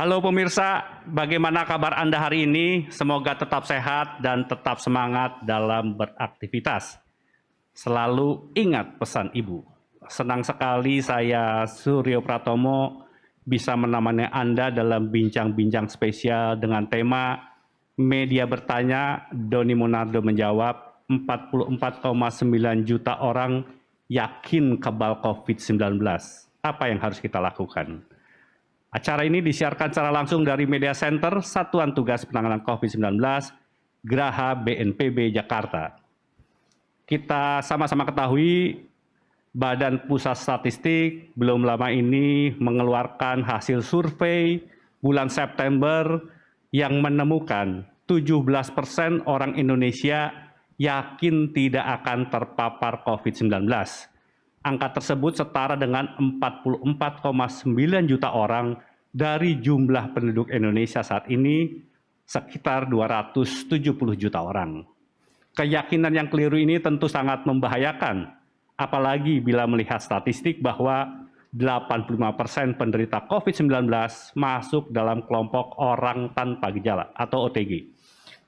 Halo pemirsa, bagaimana kabar Anda hari ini? Semoga tetap sehat dan tetap semangat dalam beraktivitas. Selalu ingat pesan Ibu. Senang sekali saya Suryo Pratomo bisa menemani Anda dalam bincang-bincang spesial dengan tema Media Bertanya, Doni Monardo menjawab, 44,9 juta orang yakin kebal COVID-19. Apa yang harus kita lakukan? Acara ini disiarkan secara langsung dari Media Center Satuan Tugas Penanganan COVID-19 Graha BNPB Jakarta. Kita sama-sama ketahui Badan Pusat Statistik belum lama ini mengeluarkan hasil survei bulan September yang menemukan 17% orang Indonesia yakin tidak akan terpapar COVID-19. Angka tersebut setara dengan 44,9 juta orang dari jumlah penduduk Indonesia saat ini sekitar 270 juta orang. Keyakinan yang keliru ini tentu sangat membahayakan, apalagi bila melihat statistik bahwa 85% penderita COVID-19 masuk dalam kelompok orang tanpa gejala atau OTG.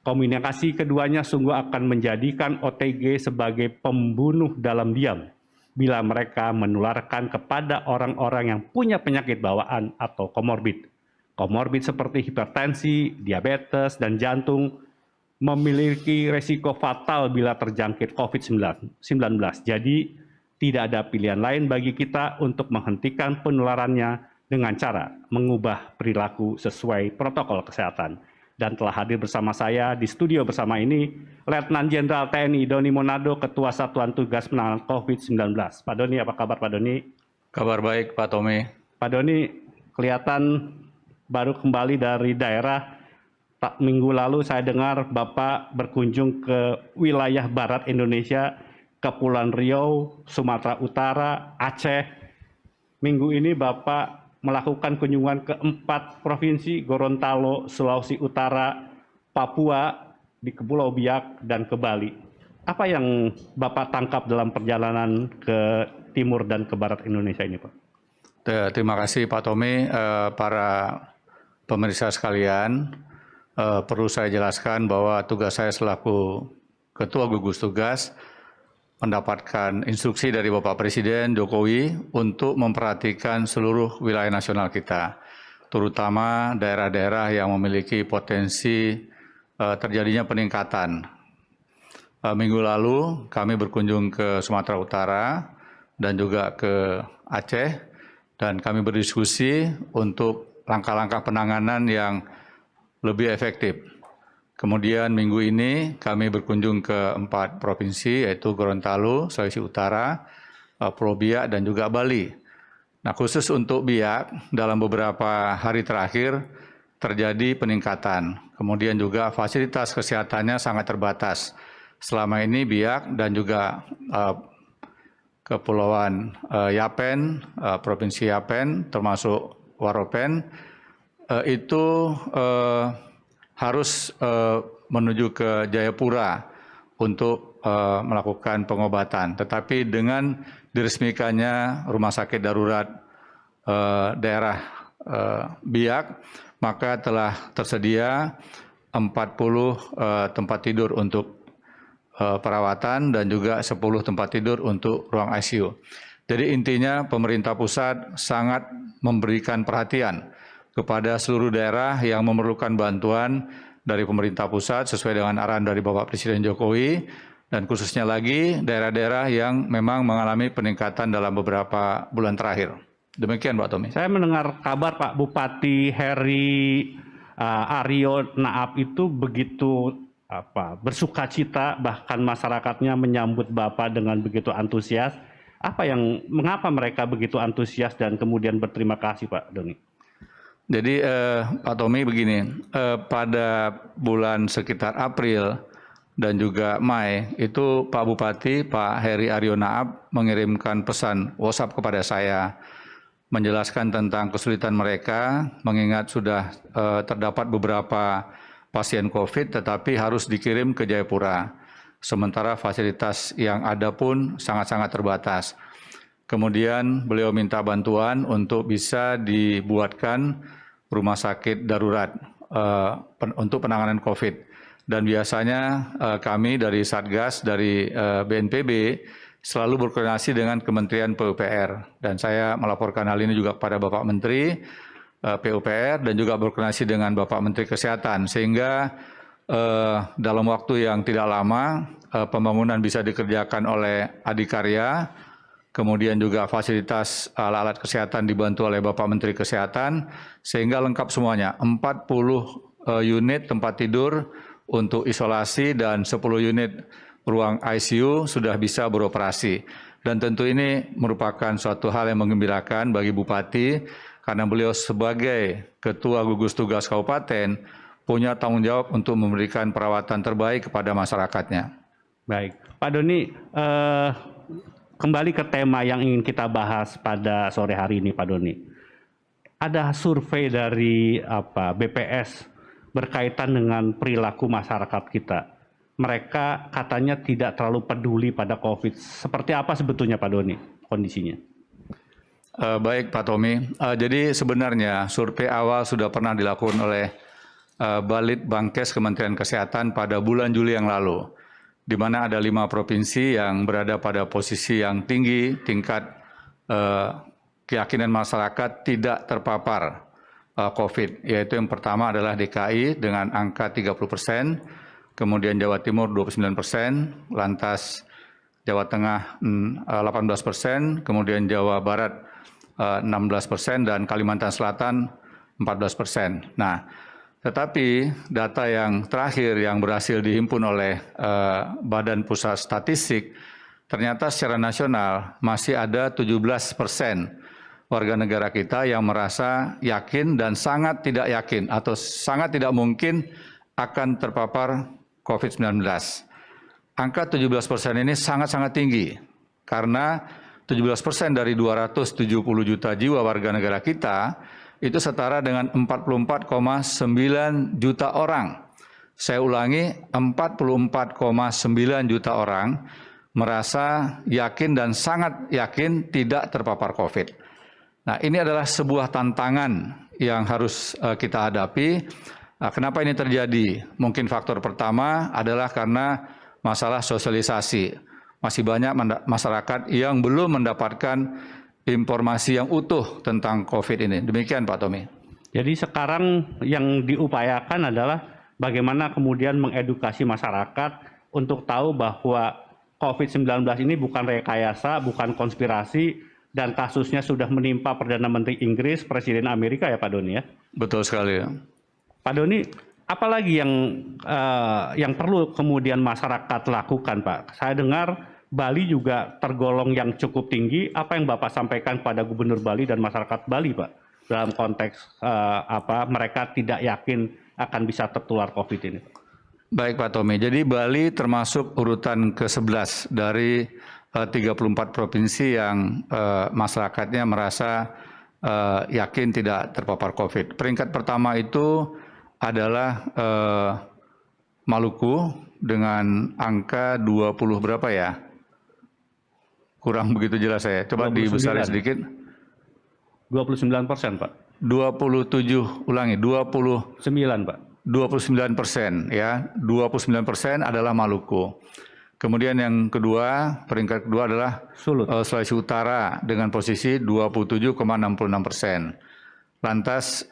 Komunikasi keduanya sungguh akan menjadikan OTG sebagai pembunuh dalam diam bila mereka menularkan kepada orang-orang yang punya penyakit bawaan atau komorbid. Komorbid seperti hipertensi, diabetes, dan jantung memiliki resiko fatal bila terjangkit COVID-19. Jadi, tidak ada pilihan lain bagi kita untuk menghentikan penularannya dengan cara mengubah perilaku sesuai protokol kesehatan. Dan telah hadir bersama saya di studio bersama ini, Letnan Jenderal TNI Doni Monardo, Ketua Satuan Tugas Penanganan COVID-19. Pak Doni, apa kabar Pak Doni? Kabar baik Pak Tommy. Pak Doni, kelihatan baru kembali dari daerah. Minggu lalu saya dengar Bapak berkunjung ke wilayah barat Indonesia, Kepulauan Riau, Sumatera Utara, Aceh. Minggu ini Bapak melakukan kunjungan ke 4 provinsi, Gorontalo, Sulawesi Utara, Papua, di Kepulauan Biak, dan ke Bali. Apa yang Bapak tangkap dalam perjalanan ke timur dan ke barat Indonesia ini, Pak? Terima kasih Pak Tommy. Para pemirsa sekalian, perlu saya jelaskan bahwa tugas saya selaku Ketua Gugus Tugas mendapatkan instruksi dari Bapak Presiden Jokowi untuk memperhatikan seluruh wilayah nasional kita, terutama daerah-daerah yang memiliki potensi terjadinya peningkatan. Minggu lalu kami berkunjung ke Sumatera Utara dan juga ke Aceh, dan kami berdiskusi untuk langkah-langkah penanganan yang lebih efektif. Kemudian minggu ini kami berkunjung ke 4 provinsi, yaitu Gorontalo, Sulawesi Utara, Pulau Biak, dan juga Bali. Nah, khusus untuk Biak, dalam beberapa hari terakhir terjadi peningkatan. Kemudian juga fasilitas kesehatannya sangat terbatas. Selama ini Biak dan juga Kepulauan Yapen, Provinsi Yapen, termasuk Waropen, itu harus menuju ke Jayapura untuk melakukan pengobatan. Tetapi dengan diresmikannya rumah sakit darurat daerah Biak, maka telah tersedia 40 tempat tidur untuk perawatan dan juga 10 tempat tidur untuk ruang ICU. Jadi intinya pemerintah pusat sangat memberikan perhatian kepada seluruh daerah yang memerlukan bantuan dari pemerintah pusat sesuai dengan arahan dari Bapak Presiden Jokowi, dan khususnya lagi daerah-daerah yang memang mengalami peningkatan dalam beberapa bulan terakhir. Demikian Pak Tommy. Saya mendengar kabar Pak Bupati Heri Aryo Naab itu begitu bersukacita, bahkan masyarakatnya menyambut Bapak dengan begitu antusias. Mengapa mereka begitu antusias dan kemudian berterima kasih Pak Doni? Jadi Pak Tommy begini, pada bulan sekitar April dan juga Mei itu Pak Bupati, Pak Heri Aryo Naab mengirimkan pesan WhatsApp kepada saya menjelaskan tentang kesulitan mereka mengingat sudah terdapat beberapa pasien COVID tetapi harus dikirim ke Jayapura. Sementara fasilitas yang ada pun sangat-sangat terbatas. Kemudian beliau minta bantuan untuk bisa dibuatkan rumah sakit darurat untuk penanganan COVID. Dan biasanya kami dari Satgas, dari BNPB, selalu berkoordinasi dengan Kementerian PUPR. Dan saya melaporkan hal ini juga kepada Bapak Menteri PUPR dan juga berkoordinasi dengan Bapak Menteri Kesehatan. Sehingga dalam waktu yang tidak lama, pembangunan bisa dikerjakan oleh adikarya, kemudian juga fasilitas alat-alat kesehatan dibantu oleh Bapak Menteri Kesehatan, sehingga lengkap semuanya. 40 unit tempat tidur untuk isolasi dan 10 unit ruang ICU sudah bisa beroperasi. Dan tentu ini merupakan suatu hal yang menggembirakan bagi Bupati, karena beliau sebagai Ketua Gugus Tugas Kabupaten punya tanggung jawab untuk memberikan perawatan terbaik kepada masyarakatnya. Baik, Pak Doni, kembali ke tema yang ingin kita bahas pada sore hari ini, Pak Doni. Ada survei dari BPS berkaitan dengan perilaku masyarakat kita. Mereka katanya tidak terlalu peduli pada COVID. Seperti apa sebetulnya, Pak Doni, kondisinya? Baik, Pak Tommy. Jadi sebenarnya survei awal sudah pernah dilakukan oleh Balit Bangkes Kementerian Kesehatan pada bulan Juli yang lalu, di mana ada 5 provinsi yang berada pada posisi yang tinggi tingkat keyakinan masyarakat tidak terpapar COVID, yaitu yang pertama adalah DKI dengan angka 30%, kemudian Jawa Timur 29%, lantas Jawa Tengah 18%, kemudian Jawa Barat 16%, dan Kalimantan Selatan 14%. Nah, tetapi data yang terakhir yang berhasil dihimpun oleh Badan Pusat Statistik, ternyata secara nasional masih ada 17% warga negara kita yang merasa yakin dan sangat tidak yakin atau sangat tidak mungkin akan terpapar COVID-19. Angka 17% ini sangat-sangat tinggi karena 17% dari 270 juta jiwa warga negara kita itu setara dengan 44,9 juta orang. Saya ulangi, 44,9 juta orang merasa yakin dan sangat yakin tidak terpapar COVID. Nah, ini adalah sebuah tantangan yang harus kita hadapi. Nah, kenapa ini terjadi? Mungkin faktor pertama adalah karena masalah sosialisasi. Masih banyak masyarakat yang belum mendapatkan informasi yang utuh tentang COVID ini. Demikian, Pak Tommy. Jadi sekarang yang diupayakan adalah bagaimana kemudian mengedukasi masyarakat untuk tahu bahwa COVID-19 ini bukan rekayasa, bukan konspirasi, dan kasusnya sudah menimpa Perdana Menteri Inggris, Presiden Amerika ya Pak Doni ya? Betul sekali. Pak Doni, apalagi yang perlu kemudian masyarakat lakukan, Pak? Saya dengar Bali juga tergolong yang cukup tinggi. Apa yang Bapak sampaikan pada Gubernur Bali dan masyarakat Bali, Pak, dalam konteks mereka tidak yakin akan bisa tertular COVID ini? Baik, Pak Tommy. Jadi Bali termasuk urutan ke-11 dari 34 provinsi yang masyarakatnya merasa yakin tidak terpapar COVID. Peringkat pertama itu adalah Maluku dengan angka 20 berapa ya? Kurang begitu jelas saya. Coba dibesarkan sedikit. 29%, Pak. 27, ulangi, 9, Pak. 29%, ya. 29% adalah Maluku. Kemudian yang kedua, peringkat kedua adalah Sulut. Sulawesi Utara dengan posisi 27,66%. Lantas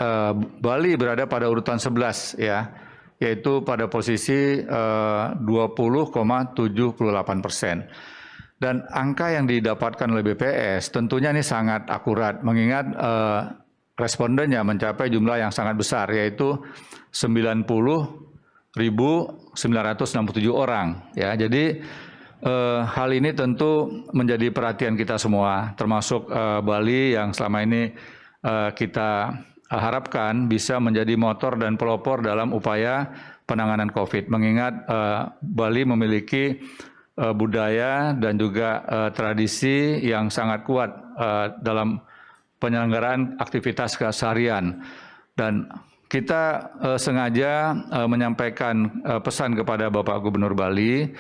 Bali berada pada urutan 11 ya, yaitu pada posisi 20,78%. Dan angka yang didapatkan oleh BPS tentunya ini sangat akurat mengingat respondennya mencapai jumlah yang sangat besar, yaitu 90.967 orang. Ya, jadi hal ini tentu menjadi perhatian kita semua, termasuk Bali yang selama ini kita harapkan bisa menjadi motor dan pelopor dalam upaya penanganan COVID. Mengingat Bali memiliki budaya dan juga tradisi yang sangat kuat dalam penyelenggaraan aktivitas keseharian. Dan kita sengaja menyampaikan pesan kepada Bapak Gubernur Bali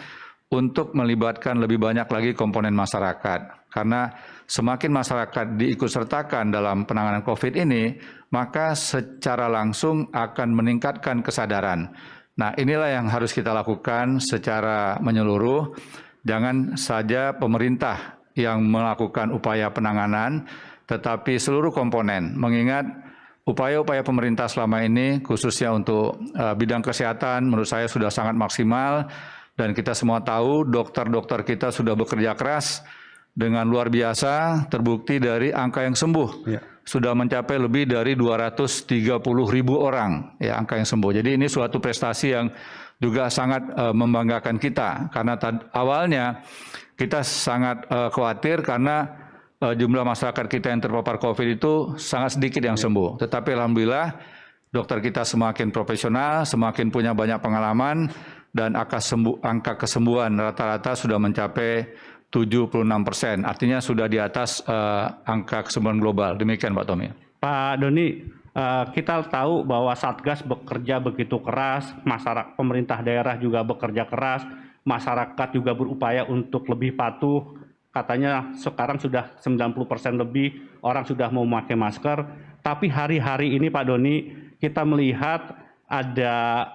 untuk melibatkan lebih banyak lagi komponen masyarakat. Karena semakin masyarakat diikutsertakan dalam penanganan COVID ini, maka secara langsung akan meningkatkan kesadaran. Nah, inilah yang harus kita lakukan secara menyeluruh. Jangan saja pemerintah yang melakukan upaya penanganan, tetapi seluruh komponen. Mengingat upaya-upaya pemerintah selama ini, khususnya untuk bidang kesehatan, menurut saya sudah sangat maksimal. Dan kita semua tahu dokter-dokter kita sudah bekerja keras dengan luar biasa, terbukti dari angka yang sembuh. Ya. Sudah mencapai lebih dari 230.000 orang ya angka yang sembuh. Jadi ini suatu prestasi yang juga sangat membanggakan kita. Karena awalnya kita sangat khawatir karena jumlah masyarakat kita yang terpapar COVID itu sangat sedikit yang sembuh. Tetapi alhamdulillah dokter kita semakin profesional, semakin punya banyak pengalaman, dan angka kesembuhan rata-rata sudah mencapai 76%. Artinya sudah di atas angka kesembuhan global. Demikian Pak Tommy. Pak Doni, kita tahu bahwa Satgas bekerja begitu keras, masyarakat pemerintah daerah juga bekerja keras, masyarakat juga berupaya untuk lebih patuh. Katanya sekarang sudah 90% lebih orang sudah mau memakai masker. Tapi hari-hari ini Pak Doni, kita melihat ada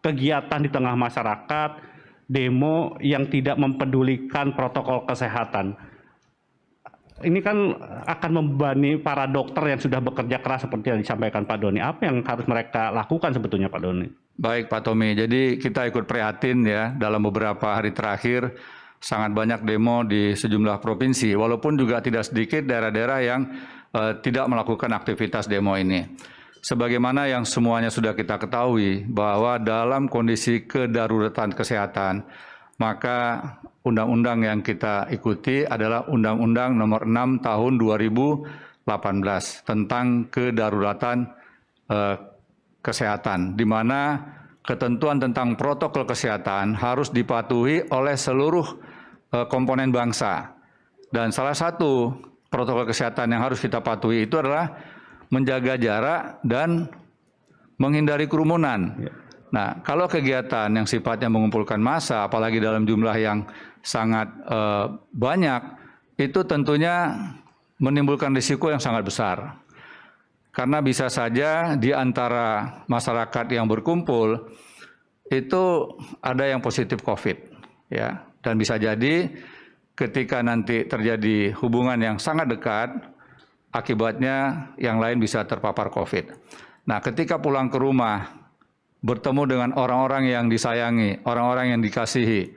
kegiatan di tengah masyarakat, demo yang tidak mempedulikan protokol kesehatan. Ini kan akan membebani para dokter yang sudah bekerja keras seperti yang disampaikan Pak Doni. Apa yang harus mereka lakukan sebetulnya Pak Doni? Baik Pak Tommy, jadi kita ikut prihatin ya dalam beberapa hari terakhir sangat banyak demo di sejumlah provinsi, walaupun juga tidak sedikit daerah-daerah yang tidak melakukan aktivitas demo ini. Sebagaimana yang semuanya sudah kita ketahui bahwa dalam kondisi kedaruratan kesehatan, maka undang-undang yang kita ikuti adalah Undang-Undang Nomor 6 Tahun 2018 tentang kedaruratan kesehatan, di mana ketentuan tentang protokol kesehatan harus dipatuhi oleh seluruh komponen bangsa. Dan salah satu protokol kesehatan yang harus kita patuhi itu adalah menjaga jarak dan menghindari kerumunan. Ya. Nah, kalau kegiatan yang sifatnya mengumpulkan massa, apalagi dalam jumlah yang sangat banyak, itu tentunya menimbulkan risiko yang sangat besar. Karena bisa saja di antara masyarakat yang berkumpul, itu ada yang positif COVID. Ya. Dan bisa jadi ketika nanti terjadi hubungan yang sangat dekat, akibatnya yang lain bisa terpapar COVID. Nah, ketika pulang ke rumah, bertemu dengan orang-orang yang disayangi, orang-orang yang dikasihi,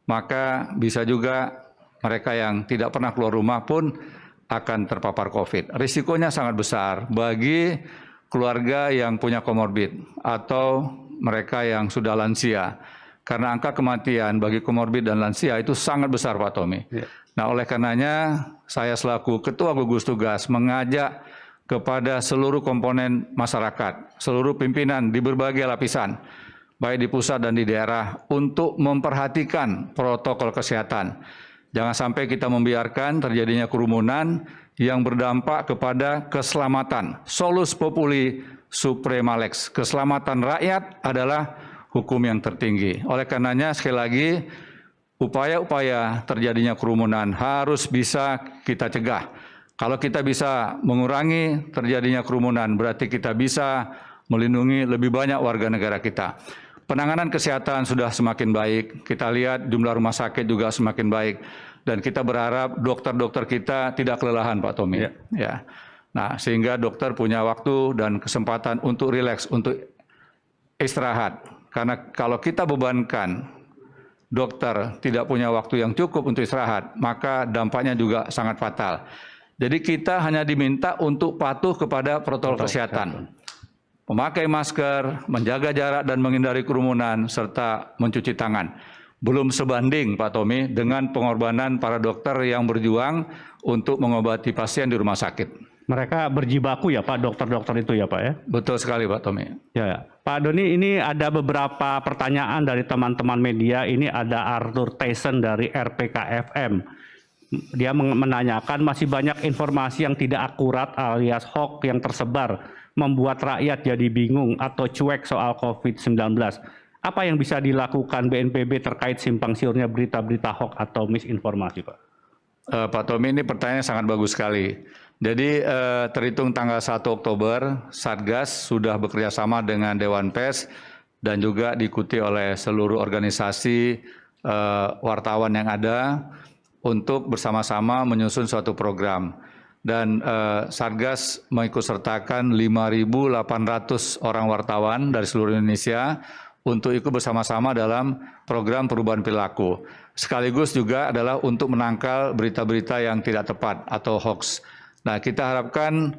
maka bisa juga mereka yang tidak pernah keluar rumah pun akan terpapar COVID. Risikonya sangat besar bagi keluarga yang punya komorbid atau mereka yang sudah lansia. Karena angka kematian bagi komorbid dan lansia itu sangat besar, Pak Tommy. Ya. Nah, oleh karenanya saya selaku Ketua Gugus Tugas mengajak kepada seluruh komponen masyarakat, seluruh pimpinan di berbagai lapisan, baik di pusat dan di daerah, untuk memperhatikan protokol kesehatan. Jangan sampai kita membiarkan terjadinya kerumunan yang berdampak kepada keselamatan. Solus populi suprema lex. Keselamatan rakyat adalah hukum yang tertinggi. Oleh karenanya sekali lagi, upaya-upaya terjadinya kerumunan harus bisa kita cegah. Kalau kita bisa mengurangi terjadinya kerumunan, berarti kita bisa melindungi lebih banyak warga negara kita. Penanganan kesehatan sudah semakin baik, kita lihat jumlah rumah sakit juga semakin baik, dan kita berharap dokter-dokter kita tidak kelelahan, Pak Tommy. Ya. Nah, sehingga dokter punya waktu dan kesempatan untuk rileks, untuk istirahat. Karena kalau kita bebankan dokter tidak punya waktu yang cukup untuk istirahat, maka dampaknya juga sangat fatal. Jadi kita hanya diminta untuk patuh kepada protokol kesehatan. Memakai masker, menjaga jarak dan menghindari kerumunan, serta mencuci tangan. Belum sebanding, Pak Tommy, dengan pengorbanan para dokter yang berjuang untuk mengobati pasien di rumah sakit. Mereka berjibaku ya Pak, dokter-dokter itu ya Pak ya? Betul sekali Pak Tommy. Ya. Pak Doni, ini ada beberapa pertanyaan dari teman-teman media. Ini ada Arthur Tyson dari RPKFM. Dia menanyakan masih banyak informasi yang tidak akurat alias hoax yang tersebar, membuat rakyat jadi bingung atau cuek soal COVID-19. Apa yang bisa dilakukan BNPB terkait simpang siurnya berita-berita hoax atau misinformasi, Pak? Pak Tommy, ini pertanyaan sangat bagus sekali. Jadi terhitung tanggal 1 Oktober, Satgas sudah bekerja sama dengan Dewan Pers dan juga diikuti oleh seluruh organisasi wartawan yang ada untuk bersama-sama menyusun suatu program. Dan Satgas mengikutsertakan 5.800 orang wartawan dari seluruh Indonesia untuk ikut bersama-sama dalam program perubahan perilaku. Sekaligus juga adalah untuk menangkal berita-berita yang tidak tepat atau hoax. Nah, kita harapkan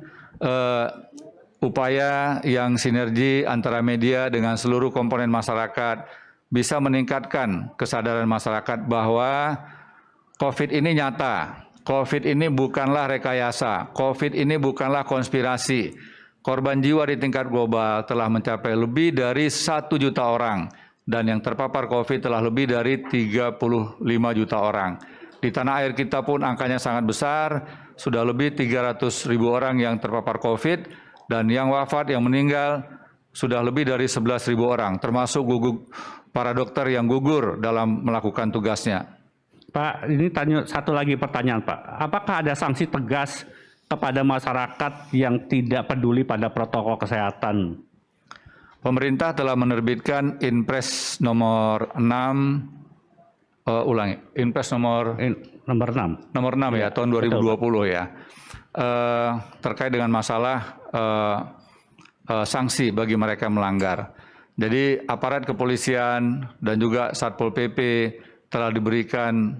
upaya yang sinergi antara media dengan seluruh komponen masyarakat bisa meningkatkan kesadaran masyarakat bahwa COVID ini nyata. COVID ini bukanlah rekayasa. COVID ini bukanlah konspirasi. Korban jiwa di tingkat global telah mencapai lebih dari 1 juta orang dan yang terpapar COVID telah lebih dari 35 juta orang. Di tanah air kita pun angkanya sangat besar, sudah lebih 300.000 orang yang terpapar COVID dan yang wafat, yang meninggal sudah lebih dari 11.000 orang, termasuk para dokter yang gugur dalam melakukan tugasnya. Pak, ini satu lagi pertanyaan, Pak. Apakah ada sanksi tegas kepada masyarakat yang tidak peduli pada protokol kesehatan? Pemerintah telah menerbitkan Inpres nomor 6, Inpres nomor 6. Nomor 6 ya, tahun 2020 ya, terkait dengan masalah sanksi bagi mereka yang melanggar. Jadi aparat kepolisian dan juga Satpol PP telah diberikan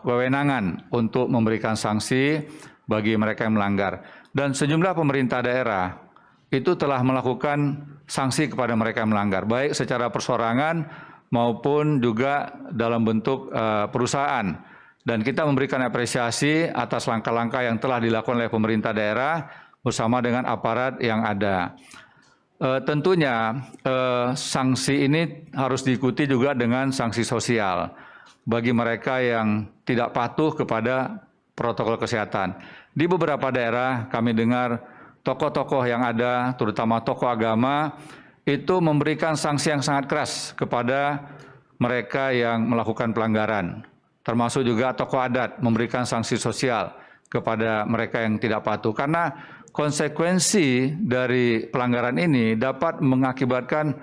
kewenangan untuk memberikan sanksi bagi mereka yang melanggar. Dan sejumlah pemerintah daerah itu telah melakukan sanksi kepada mereka yang melanggar, baik secara persorangan maupun juga dalam bentuk perusahaan. Dan kita memberikan apresiasi atas langkah-langkah yang telah dilakukan oleh pemerintah daerah bersama dengan aparat yang ada. Tentunya sanksi ini harus diikuti juga dengan sanksi sosial bagi mereka yang tidak patuh kepada protokol kesehatan. Di beberapa daerah kami dengar tokoh-tokoh yang ada, terutama tokoh agama, itu memberikan sanksi yang sangat keras kepada mereka yang melakukan pelanggaran. Termasuk juga tokoh adat memberikan sanksi sosial kepada mereka yang tidak patuh. Karena konsekuensi dari pelanggaran ini dapat mengakibatkan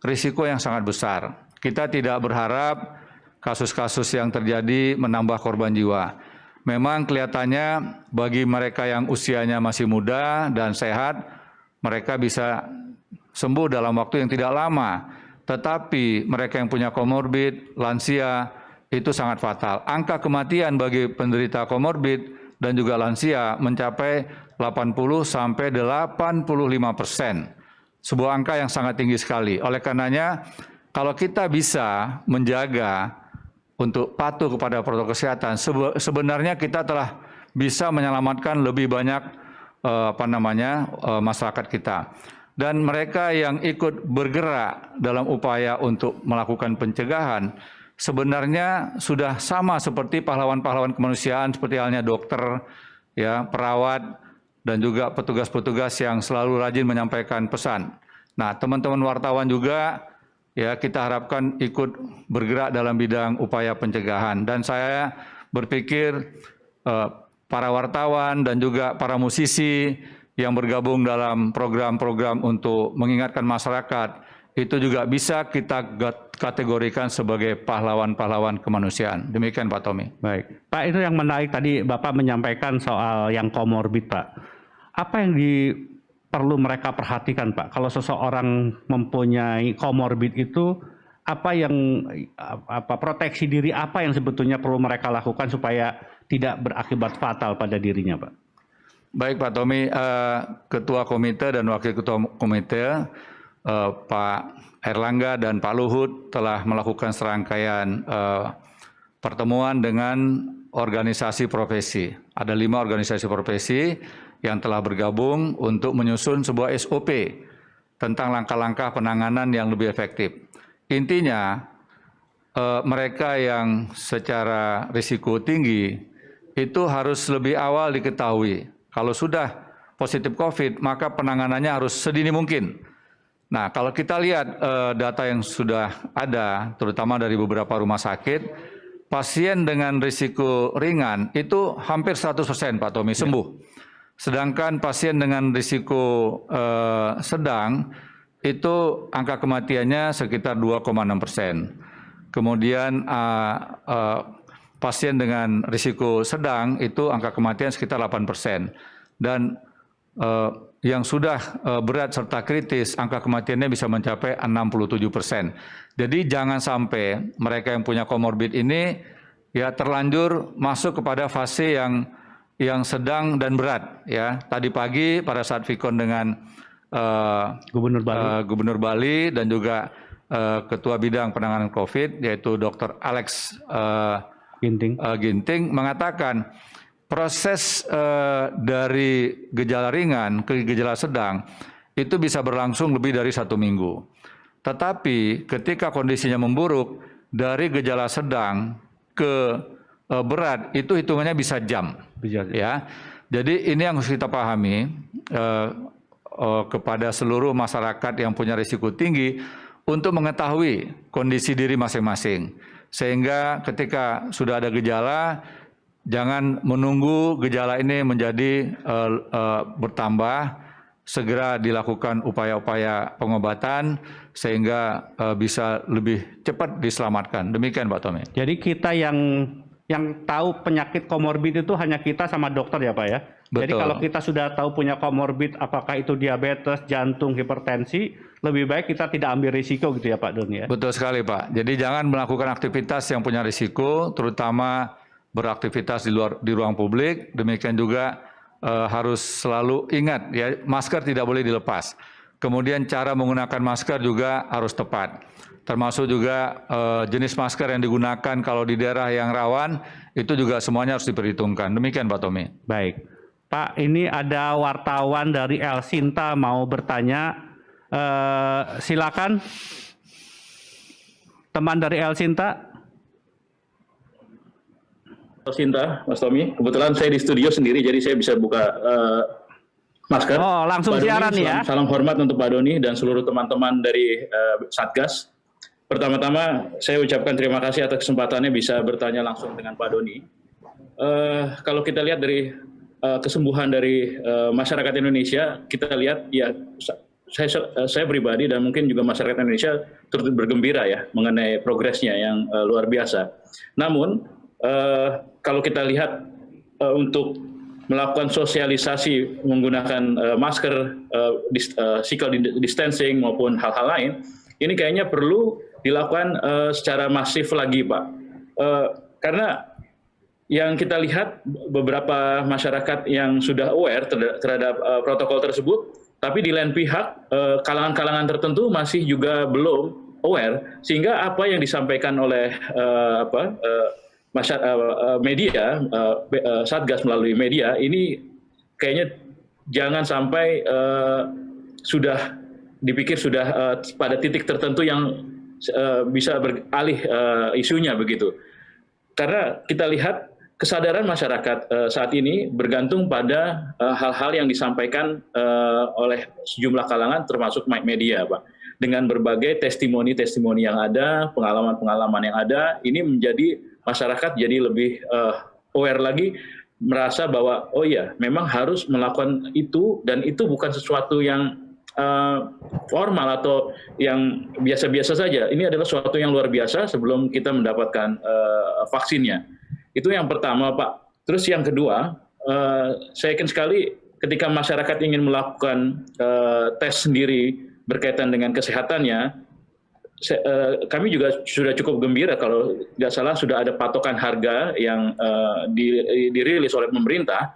risiko yang sangat besar. Kita tidak berharap kasus-kasus yang terjadi menambah korban jiwa. Memang kelihatannya bagi mereka yang usianya masih muda dan sehat, mereka bisa sembuh dalam waktu yang tidak lama. Tetapi mereka yang punya komorbid, lansia, itu sangat fatal. Angka kematian bagi penderita komorbid dan juga lansia mencapai 80–85%. Sebuah angka yang sangat tinggi sekali. Oleh karenanya, kalau kita bisa menjaga untuk patuh kepada protokol kesehatan, sebenarnya kita telah bisa menyelamatkan lebih banyak masyarakat kita. Dan mereka yang ikut bergerak dalam upaya untuk melakukan pencegahan sebenarnya sudah sama seperti pahlawan-pahlawan kemanusiaan seperti halnya dokter, ya, perawat, dan juga petugas-petugas yang selalu rajin menyampaikan pesan. Nah, teman-teman wartawan juga, ya, kita harapkan ikut bergerak dalam bidang upaya pencegahan. Dan saya berpikir para wartawan dan juga para musisi yang bergabung dalam program-program untuk mengingatkan masyarakat, itu juga bisa kita kategorikan sebagai pahlawan-pahlawan kemanusiaan. Demikian Pak Tommy. Baik. Pak, itu yang menarik tadi Bapak menyampaikan soal yang komorbid, Pak. Apa yang perlu mereka perhatikan, Pak? Kalau seseorang mempunyai komorbid itu, proteksi diri apa yang sebetulnya perlu mereka lakukan supaya tidak berakibat fatal pada dirinya, Pak? Baik Pak Tommy, Ketua Komite dan Wakil Ketua Komite, Pak Erlangga dan Pak Luhut telah melakukan serangkaian pertemuan dengan organisasi profesi. Ada 5 organisasi profesi yang telah bergabung untuk menyusun sebuah SOP tentang langkah-langkah penanganan yang lebih efektif. Intinya, mereka yang secara risiko tinggi itu harus lebih awal diketahui. Kalau sudah positif COVID, maka penanganannya harus sedini mungkin. Nah, kalau kita lihat data yang sudah ada, terutama dari beberapa rumah sakit, pasien dengan risiko ringan itu hampir 100% Pak Tommy sembuh. Sedangkan pasien dengan risiko sedang itu angka kematiannya sekitar 2,6%. Kemudian pasien dengan risiko sedang itu angka kematian sekitar 8%. Dan yang sudah berat serta kritis, angka kematiannya bisa mencapai 67%. Jadi jangan sampai mereka yang punya komorbid ini ya terlanjur masuk kepada fase yang sedang dan berat. Ya, tadi pagi pada saat Vikon dengan Gubernur Bali dan juga Ketua Bidang Penanganan COVID, yaitu Dr. Alex Ginting mengatakan proses dari gejala ringan ke gejala sedang itu bisa berlangsung lebih dari 1 minggu. Tetapi ketika kondisinya memburuk, dari gejala sedang ke berat itu hitungannya bisa jam. Ya. Jadi ini yang harus kita pahami kepada seluruh masyarakat yang punya risiko tinggi untuk mengetahui kondisi diri masing-masing. Sehingga ketika sudah ada gejala, jangan menunggu gejala ini menjadi bertambah, segera dilakukan upaya-upaya pengobatan sehingga bisa lebih cepat diselamatkan. Demikian Pak Tommy. Jadi kita yang tahu penyakit komorbid itu hanya kita sama dokter ya Pak ya? Betul. Jadi kalau kita sudah tahu punya komorbid, apakah itu diabetes, jantung, hipertensi, lebih baik kita tidak ambil risiko gitu ya Pak Doni ya? Betul sekali Pak. Jadi jangan melakukan aktivitas yang punya risiko, terutama beraktivitas di ruang publik. Demikian juga harus selalu ingat ya, masker tidak boleh dilepas. Kemudian cara menggunakan masker juga harus tepat. Termasuk juga jenis masker yang digunakan kalau di daerah yang rawan, itu juga semuanya harus diperhitungkan. Demikian Pak Tommy. Baik. Pak, ini ada wartawan dari El Sinta mau bertanya. Silakan. Teman dari El Sinta. Sinta, Mas Tommy. Kebetulan saya di studio sendiri, jadi saya bisa buka masker. Oh, langsung Pak siaran Doni, ya. Salam hormat untuk Pak Doni dan seluruh teman-teman dari Satgas. Pertama-tama, saya ucapkan terima kasih atas kesempatannya bisa bertanya langsung dengan Pak Doni. Kalau kita lihat dari kesembuhan dari masyarakat Indonesia, kita lihat ya saya pribadi dan mungkin juga masyarakat Indonesia turut bergembira ya mengenai progresnya yang luar biasa. Namun kalau kita lihat untuk melakukan sosialisasi menggunakan masker, physical distancing maupun hal-hal lain, ini kayaknya perlu dilakukan secara masif lagi, Pak. Karena yang kita lihat beberapa masyarakat yang sudah aware terhadap protokol tersebut, tapi di lain pihak kalangan-kalangan tertentu masih juga belum aware, sehingga apa yang disampaikan oleh media, Satgas melalui media, ini kayaknya jangan sampai sudah dipikir sudah pada titik tertentu yang bisa beralih isunya begitu. Karena kita lihat kesadaran masyarakat saat ini bergantung pada hal-hal yang disampaikan oleh sejumlah kalangan termasuk media, Pak. Dengan berbagai testimoni-testimoni yang ada, pengalaman-pengalaman yang ada, ini menjadi masyarakat jadi lebih aware lagi, merasa bahwa oh iya memang harus melakukan itu, dan itu bukan sesuatu yang formal atau yang biasa-biasa saja. Ini adalah sesuatu yang luar biasa sebelum kita mendapatkan vaksinnya. Itu yang pertama, Pak. Terus yang kedua, saya yakin sekali ketika masyarakat ingin melakukan tes sendiri berkaitan dengan kesehatannya, kami juga sudah cukup gembira kalau tidak salah sudah ada patokan harga yang dirilis oleh pemerintah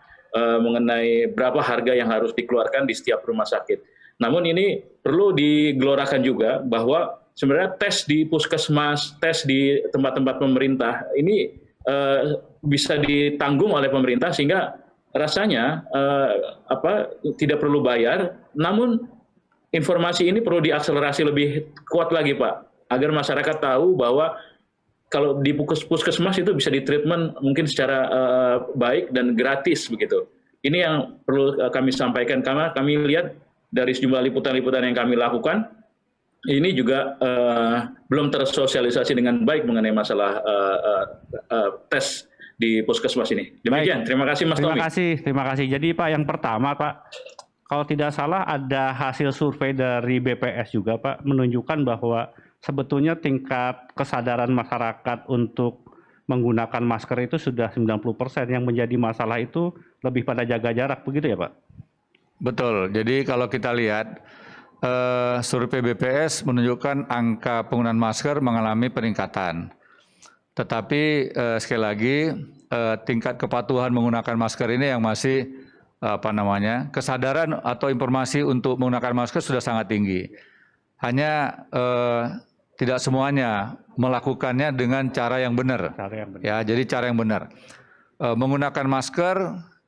mengenai berapa harga yang harus dikeluarkan di setiap rumah sakit. Namun ini perlu digelorakan juga bahwa sebenarnya tes di puskesmas, tes di tempat-tempat pemerintah ini bisa ditanggung oleh pemerintah sehingga rasanya tidak perlu bayar, namun informasi ini perlu diakselerasi lebih kuat lagi, Pak, agar masyarakat tahu bahwa kalau di puskesmas itu bisa ditreatment mungkin secara baik dan gratis begitu. Ini yang perlu kami sampaikan, karena kami lihat dari sejumlah liputan-liputan yang kami lakukan, ini juga belum tersosialisasi dengan baik mengenai masalah tes di puskesmas ini. Demikian, terima kasih Mas Tommy. Terima kasih. Jadi Pak, yang pertama Pak, kalau tidak salah ada hasil survei dari BPS juga Pak, menunjukkan bahwa sebetulnya tingkat kesadaran masyarakat untuk menggunakan masker itu sudah 90%, yang menjadi masalah itu lebih pada jaga jarak, begitu ya Pak? Betul, jadi kalau kita lihat survei BPS menunjukkan angka penggunaan masker mengalami peningkatan. Tetapi sekali lagi tingkat kepatuhan menggunakan masker ini yang masih kesadaran atau informasi untuk menggunakan masker sudah sangat tinggi. Hanya tidak semuanya melakukannya dengan cara yang benar. Ya, jadi cara yang benar. Menggunakan masker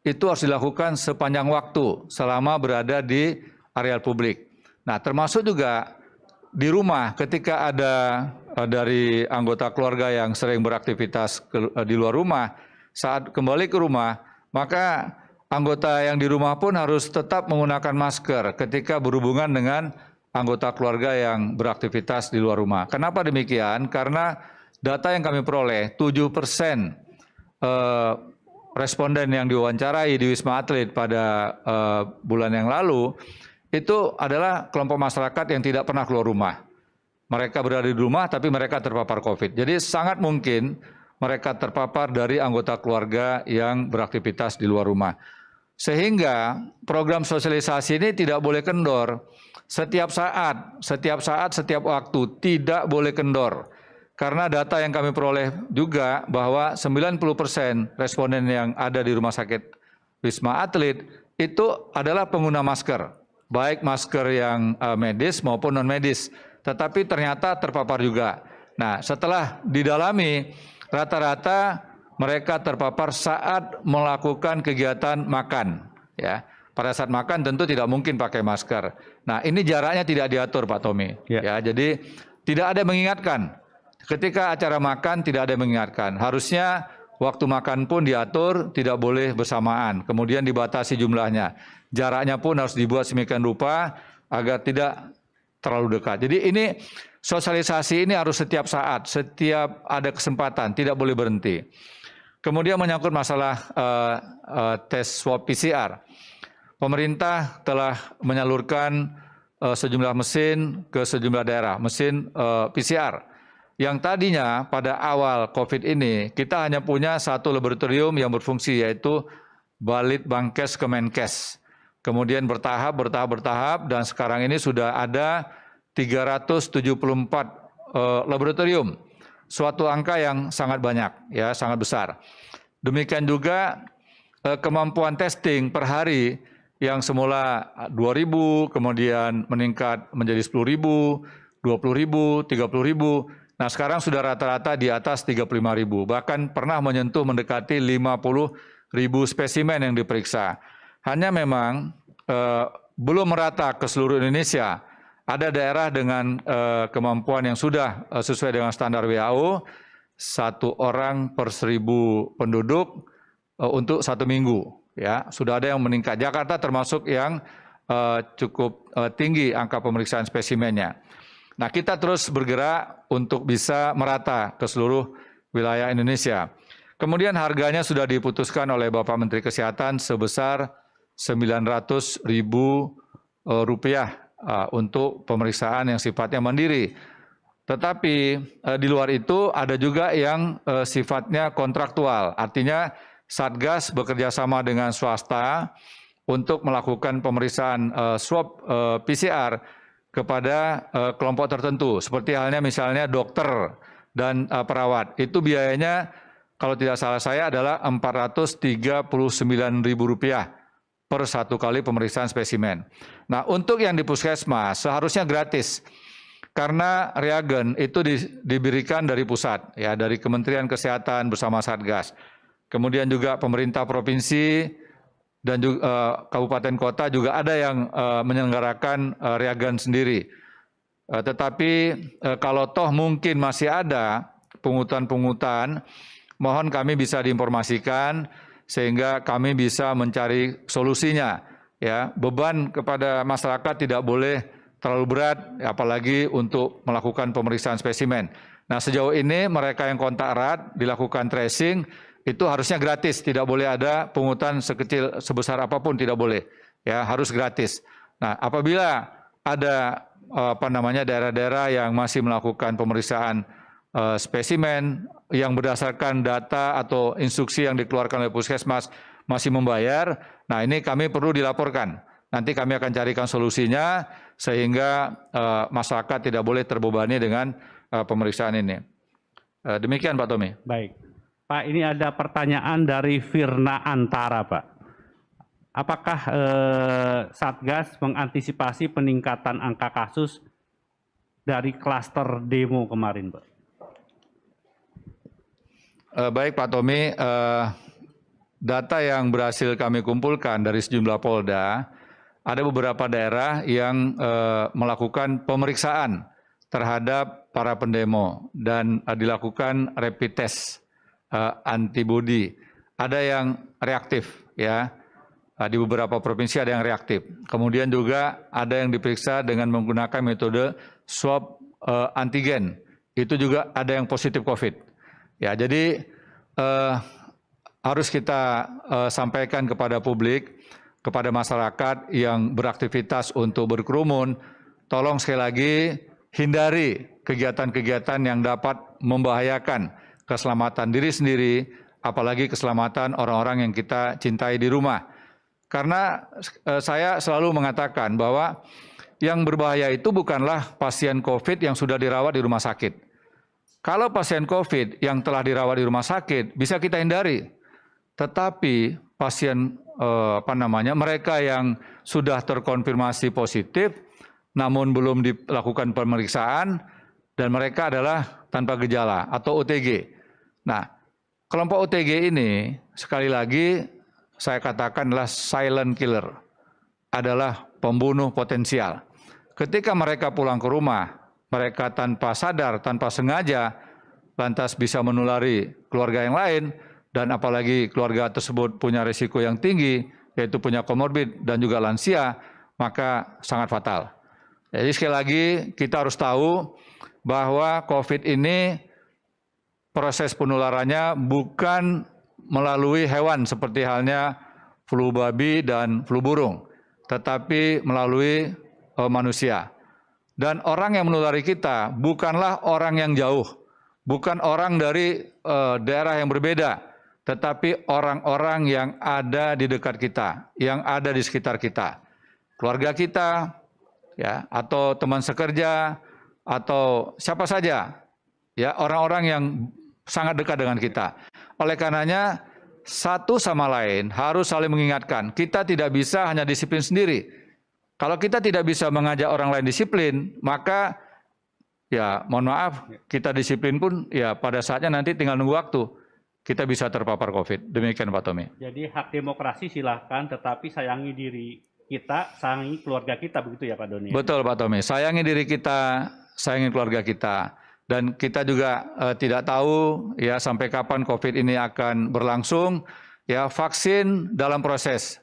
itu harus dilakukan sepanjang waktu selama berada di area publik. Nah, termasuk juga di rumah ketika ada dari anggota keluarga yang sering beraktivitas di luar rumah, saat kembali ke rumah, maka anggota yang di rumah pun harus tetap menggunakan masker ketika berhubungan dengan anggota keluarga yang beraktivitas di luar rumah. Kenapa demikian? Karena data yang kami peroleh, 7% responden yang diwawancarai di Wisma Atlet pada bulan yang lalu, itu adalah kelompok masyarakat yang tidak pernah keluar rumah. Mereka berada di rumah tapi mereka terpapar COVID. Jadi sangat mungkin mereka terpapar dari anggota keluarga yang beraktivitas di luar rumah. Sehingga program sosialisasi ini tidak boleh kendor. Setiap saat, setiap waktu tidak boleh kendor. Karena data yang kami peroleh juga bahwa 90% responden yang ada di rumah sakit Wisma Atlet itu adalah pengguna masker. Baik masker yang medis maupun non-medis, tetapi ternyata terpapar juga. Nah, setelah didalami, rata-rata mereka terpapar saat melakukan kegiatan makan. Ya, pada saat makan tentu tidak mungkin pakai masker. Nah, ini jaraknya tidak diatur, Pak Tommy. Ya, jadi tidak ada yang mengingatkan. Ketika acara makan tidak ada yang mengingatkan. Harusnya waktu makan pun diatur, tidak boleh bersamaan. Kemudian dibatasi jumlahnya. Jaraknya pun harus dibuat sedemikian rupa agar tidak terlalu dekat. Jadi ini sosialisasi ini harus setiap saat, setiap ada kesempatan, tidak boleh berhenti. Kemudian menyangkut masalah tes swab PCR. Pemerintah telah menyalurkan sejumlah mesin ke sejumlah daerah, mesin PCR. Yang tadinya pada awal COVID ini kita hanya punya satu laboratorium yang berfungsi, yaitu Balitbangkes Kemenkes. Kemudian bertahap, dan sekarang ini sudah ada 374 laboratorium. Suatu angka yang sangat banyak, ya, sangat besar. Demikian juga kemampuan testing per hari yang semula 2.000, kemudian meningkat menjadi 10.000, 20.000, 30.000. Nah, sekarang sudah rata-rata di atas 35.000, bahkan pernah menyentuh mendekati 50.000 spesimen yang diperiksa. Hanya memang belum merata ke seluruh Indonesia. Ada daerah dengan kemampuan yang sudah sesuai dengan standar WHO, 1 orang per 1.000 penduduk untuk 1 minggu. Ya, sudah ada yang meningkat. Jakarta termasuk yang cukup tinggi angka pemeriksaan spesimennya. Nah, kita terus bergerak untuk bisa merata ke seluruh wilayah Indonesia. Kemudian harganya sudah diputuskan oleh Bapak Menteri Kesehatan sebesar Rp900.000 untuk pemeriksaan yang sifatnya mandiri. Tetapi di luar itu ada juga yang sifatnya kontraktual, artinya Satgas bekerja sama dengan swasta untuk melakukan pemeriksaan swab PCR kepada kelompok tertentu, seperti halnya misalnya dokter dan perawat. Itu biayanya kalau tidak salah saya adalah Rp439.000 per 1 kali pemeriksaan spesimen. Nah, untuk yang di puskesmas seharusnya gratis. Karena reagen itu diberikan dari pusat, ya, dari Kementerian Kesehatan bersama Satgas. Kemudian juga pemerintah provinsi dan juga kabupaten kota juga ada yang menyelenggarakan reagen sendiri. Tetapi kalau toh mungkin masih ada pungutan-pungutan, mohon kami bisa diinformasikan sehingga kami bisa mencari solusinya. Ya, beban kepada masyarakat tidak boleh terlalu berat, apalagi untuk melakukan pemeriksaan spesimen. Nah, sejauh ini mereka yang kontak erat dilakukan tracing itu harusnya gratis, tidak boleh ada pungutan sebesar apapun, tidak boleh, ya harus gratis. Nah, apabila ada daerah-daerah yang masih melakukan pemeriksaan spesimen yang berdasarkan data atau instruksi yang dikeluarkan oleh Puskesmas masih membayar, nah ini kami perlu dilaporkan. Nanti kami akan carikan solusinya sehingga masyarakat tidak boleh terbebani dengan pemeriksaan ini. Demikian Pak Tommy. Baik. Pak, ini ada pertanyaan dari Firna Antara, Pak. Apakah Satgas mengantisipasi peningkatan angka kasus dari klaster demo kemarin, Pak? Baik Pak Tommy, data yang berhasil kami kumpulkan dari sejumlah Polda, ada beberapa daerah yang melakukan pemeriksaan terhadap para pendemo dan dilakukan rapid test antibody. Ada yang reaktif, ya. Di beberapa provinsi ada yang reaktif. Kemudian juga ada yang diperiksa dengan menggunakan metode swab antigen. Itu juga ada yang positif COVID. Ya, jadi harus kita sampaikan kepada publik, kepada masyarakat yang beraktivitas untuk berkerumun, tolong sekali lagi hindari kegiatan-kegiatan yang dapat membahayakan keselamatan diri sendiri, apalagi keselamatan orang-orang yang kita cintai di rumah. Karena saya selalu mengatakan bahwa yang berbahaya itu bukanlah pasien COVID yang sudah dirawat di rumah sakit. Kalau pasien COVID yang telah dirawat di rumah sakit bisa kita hindari, tetapi pasien mereka yang sudah terkonfirmasi positif, namun belum dilakukan pemeriksaan dan mereka adalah tanpa gejala atau OTG. Nah, kelompok OTG ini sekali lagi saya katakan adalah silent killer, adalah pembunuh potensial. Ketika mereka pulang ke rumah, mereka tanpa sadar, tanpa sengaja, lantas bisa menulari keluarga yang lain, dan apalagi keluarga tersebut punya risiko yang tinggi, yaitu punya komorbid dan juga lansia, maka sangat fatal. Jadi sekali lagi kita harus tahu bahwa COVID ini proses penularannya bukan melalui hewan seperti halnya flu babi dan flu burung, tetapi melalui manusia. Dan orang yang menulari kita bukanlah orang yang jauh, bukan orang dari daerah yang berbeda, tetapi orang-orang yang ada di dekat kita, yang ada di sekitar kita. Keluarga kita, ya, atau teman sekerja, atau siapa saja, ya, orang-orang yang sangat dekat dengan kita. Oleh karenanya, satu sama lain harus saling mengingatkan. Kita tidak bisa hanya disiplin sendiri. Kalau kita tidak bisa mengajak orang lain disiplin, maka ya mohon maaf, kita disiplin pun ya pada saatnya nanti tinggal nunggu waktu. Kita bisa terpapar COVID. Demikian Pak Tommy. Jadi hak demokrasi silahkan, tetapi sayangi diri kita, sayangi keluarga kita, begitu ya Pak Doni? Betul Pak Tommy, sayangi diri kita, sayangi keluarga kita. Dan kita juga tidak tahu ya sampai kapan COVID ini akan berlangsung. Ya, vaksin dalam proses.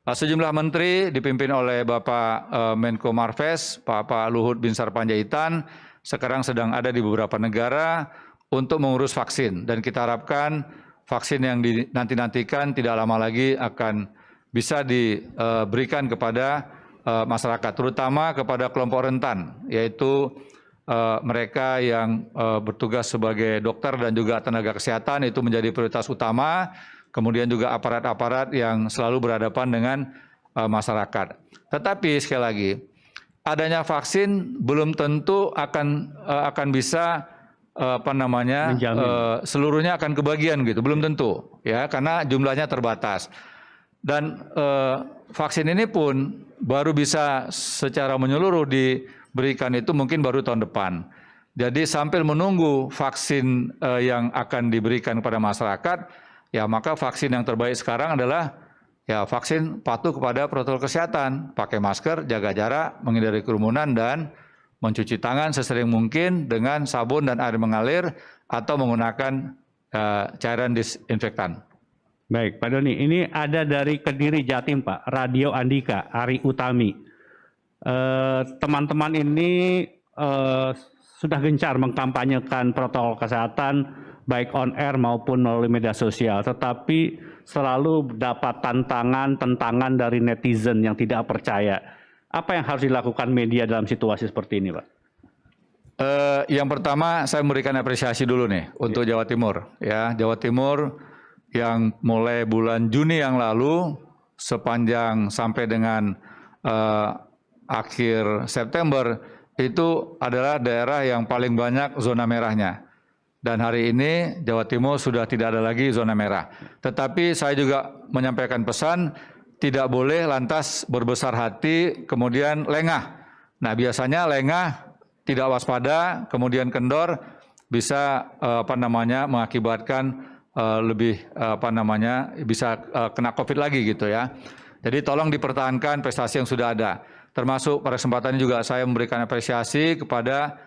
Sejumlah menteri dipimpin oleh Bapak Menko Marves, Pak Luhut Binsar Panjaitan, sekarang sedang ada di beberapa negara untuk mengurus vaksin. Dan kita harapkan vaksin yang dinanti-nantikan tidak lama lagi akan bisa diberikan kepada masyarakat, terutama kepada kelompok rentan, yaitu mereka yang bertugas sebagai dokter dan juga tenaga kesehatan, itu menjadi prioritas utama. Kemudian juga aparat-aparat yang selalu berhadapan dengan masyarakat. Tetapi sekali lagi, adanya vaksin belum tentu akan bisa seluruhnya akan kebagian gitu, belum tentu ya, karena jumlahnya terbatas. Dan vaksin ini pun baru bisa secara menyeluruh diberikan itu mungkin baru tahun depan. Jadi sambil menunggu vaksin yang akan diberikan kepada masyarakat, ya maka vaksin yang terbaik sekarang adalah ya vaksin patuh kepada protokol kesehatan, pakai masker, jaga jarak, menghindari kerumunan, dan mencuci tangan sesering mungkin dengan sabun dan air mengalir atau menggunakan cairan disinfektan. Baik, Pak Doni, ini ada dari Kediri Jatim, Pak, Radio Andika, Ari Utami. teman-teman ini sudah gencar mengkampanyekan protokol kesehatan baik on air maupun melalui media sosial, tetapi selalu dapat tentangan dari netizen yang tidak percaya. Apa yang harus dilakukan media dalam situasi seperti ini, Pak? Yang pertama saya memberikan apresiasi dulu nih untuk Jawa Timur. Ya, Jawa Timur yang mulai bulan Juni yang lalu sepanjang sampai dengan akhir September itu adalah daerah yang paling banyak zona merahnya. Dan hari ini Jawa Timur sudah tidak ada lagi zona merah. Tetapi saya juga menyampaikan pesan tidak boleh lantas berbesar hati kemudian lengah. Nah, biasanya lengah, tidak waspada, kemudian kendor bisa mengakibatkan bisa kena COVID lagi gitu ya. Jadi tolong dipertahankan prestasi yang sudah ada. Termasuk pada kesempatan ini juga saya memberikan apresiasi kepada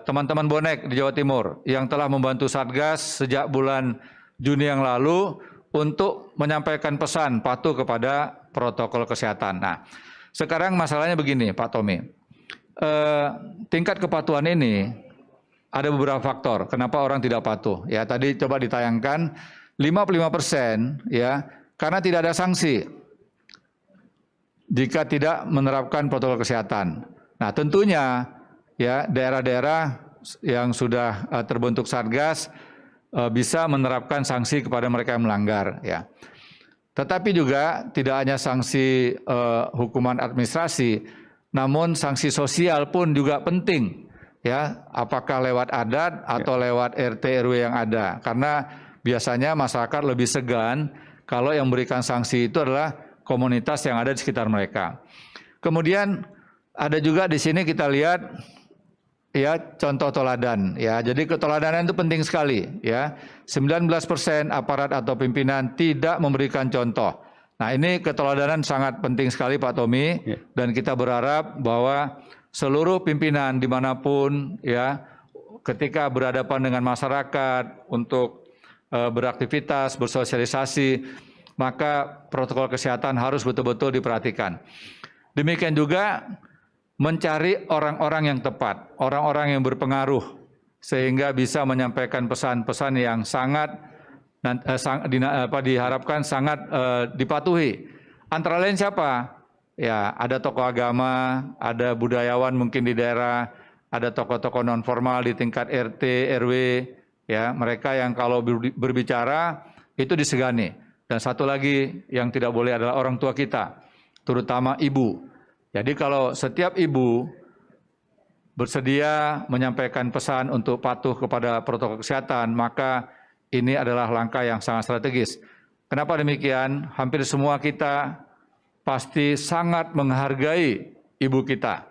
teman-teman bonek di Jawa Timur yang telah membantu Satgas sejak bulan Juni yang lalu untuk menyampaikan pesan patuh kepada protokol kesehatan. Nah, sekarang masalahnya begini, Pak Tommy. Tingkat kepatuhan ini ada beberapa faktor kenapa orang tidak patuh. Ya, tadi coba ditayangkan 55% ya, karena tidak ada sanksi jika tidak menerapkan protokol kesehatan. Nah, tentunya ya daerah-daerah yang sudah terbentuk Satgas bisa menerapkan sanksi kepada mereka yang melanggar ya. Tetapi juga tidak hanya sanksi hukuman administrasi, namun sanksi sosial pun juga penting ya, apakah lewat adat atau lewat RT RW yang ada. Karena biasanya masyarakat lebih segan kalau yang memberikan sanksi itu adalah komunitas yang ada di sekitar mereka. Kemudian ada juga di sini kita lihat ya contoh teladan ya. Jadi keteladanan itu penting sekali ya. 19% aparat atau pimpinan tidak memberikan contoh. Nah, ini keteladanan sangat penting sekali Pak Tommy dan kita berharap bahwa seluruh pimpinan dimanapun ya ketika berhadapan dengan masyarakat untuk beraktivitas, bersosialisasi, maka protokol kesehatan harus betul-betul diperhatikan. Demikian juga mencari orang-orang yang tepat, orang-orang yang berpengaruh, sehingga bisa menyampaikan pesan-pesan yang sangat diharapkan sangat dipatuhi. Antara lain siapa? Ya, ada tokoh agama, ada budayawan mungkin di daerah, ada tokoh-tokoh non formal di tingkat RT, RW, ya, mereka yang kalau berbicara itu disegani. Dan satu lagi yang tidak boleh adalah orang tua kita, terutama ibu. Jadi kalau setiap ibu bersedia menyampaikan pesan untuk patuh kepada protokol kesehatan, maka ini adalah langkah yang sangat strategis. Kenapa demikian? Hampir semua kita pasti sangat menghargai ibu kita.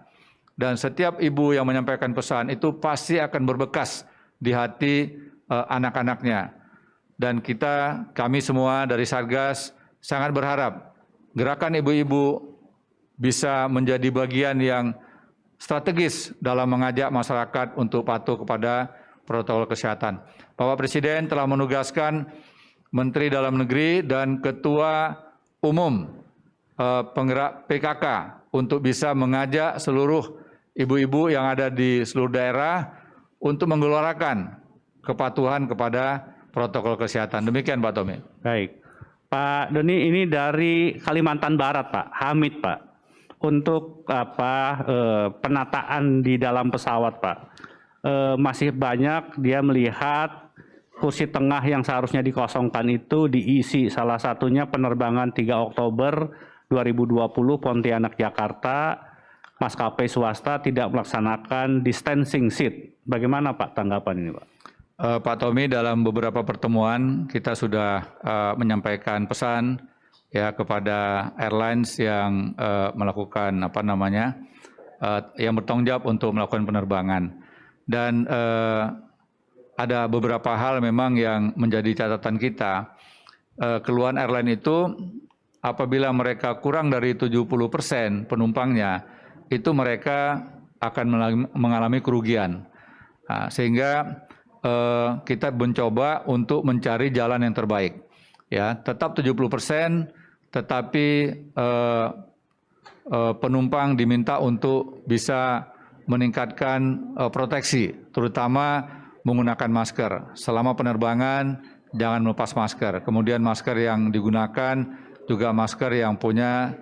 Dan setiap ibu yang menyampaikan pesan itu pasti akan berbekas di hati anak-anaknya. Dan kami semua dari Satgas sangat berharap gerakan ibu-ibu bisa menjadi bagian yang strategis dalam mengajak masyarakat untuk patuh kepada protokol kesehatan. Bapak Presiden telah menugaskan Menteri Dalam Negeri dan Ketua Umum penggerak PKK untuk bisa mengajak seluruh ibu-ibu yang ada di seluruh daerah untuk menggelorakan kepatuhan kepada protokol kesehatan. Demikian Pak Tommy. Baik. Pak Doni, ini dari Kalimantan Barat, Pak. Hamid, Pak. Untuk penataan di dalam pesawat, Pak. Masih banyak dia melihat kursi tengah yang seharusnya dikosongkan itu diisi, salah satunya penerbangan 3 Oktober 2020 Pontianak Jakarta, maskapai swasta tidak melaksanakan distancing seat. Bagaimana Pak tanggapan ini, Pak? Pak Tommy, dalam beberapa pertemuan kita sudah menyampaikan pesan ya kepada airlines yang melakukan yang bertanggung jawab untuk melakukan penerbangan. Dan ada beberapa hal memang yang menjadi catatan kita. Keluhan airline itu apabila mereka kurang dari 70% penumpangnya, itu mereka akan mengalami kerugian. Nah, sehingga kita mencoba untuk mencari jalan yang terbaik. Ya, tetap 70%, tetapi penumpang diminta untuk bisa meningkatkan proteksi, terutama menggunakan masker. Selama penerbangan, jangan melepas masker. Kemudian masker yang digunakan juga masker yang punya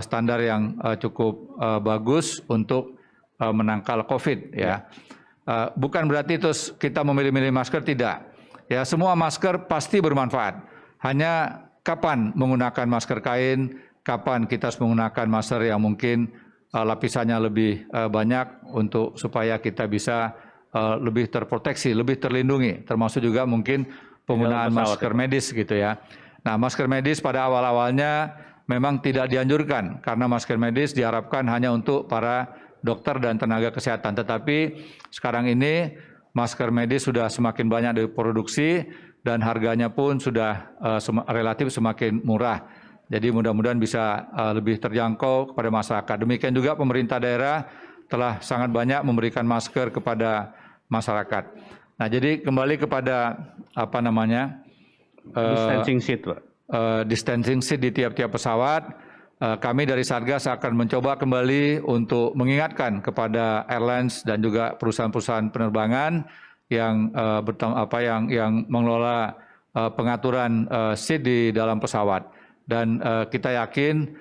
standar yang cukup bagus untuk menangkal COVID. Ya. Bukan berarti terus kita memilih-milih masker, tidak. Ya, semua masker pasti bermanfaat. Hanya kapan menggunakan masker kain, kapan kita harus menggunakan masker yang mungkin lapisannya lebih banyak untuk supaya kita bisa lebih terproteksi, lebih terlindungi, termasuk juga mungkin penggunaan masker medis gitu ya. Nah, masker medis pada awal-awalnya memang tidak dianjurkan karena masker medis diharapkan hanya untuk para dokter dan tenaga kesehatan. Tetapi sekarang ini masker medis sudah semakin banyak diproduksi dan harganya pun sudah relatif semakin murah. Jadi mudah-mudahan bisa lebih terjangkau kepada masyarakat. Demikian juga pemerintah daerah telah sangat banyak memberikan masker kepada masyarakat. Nah, jadi kembali kepada apa namanya Distancing seat, Pak. Distancing seat di tiap-tiap pesawat. Kami dari Satgas akan mencoba kembali untuk mengingatkan kepada airlines dan juga perusahaan-perusahaan penerbangan yang yang mengelola pengaturan seat di dalam pesawat. Dan kita yakin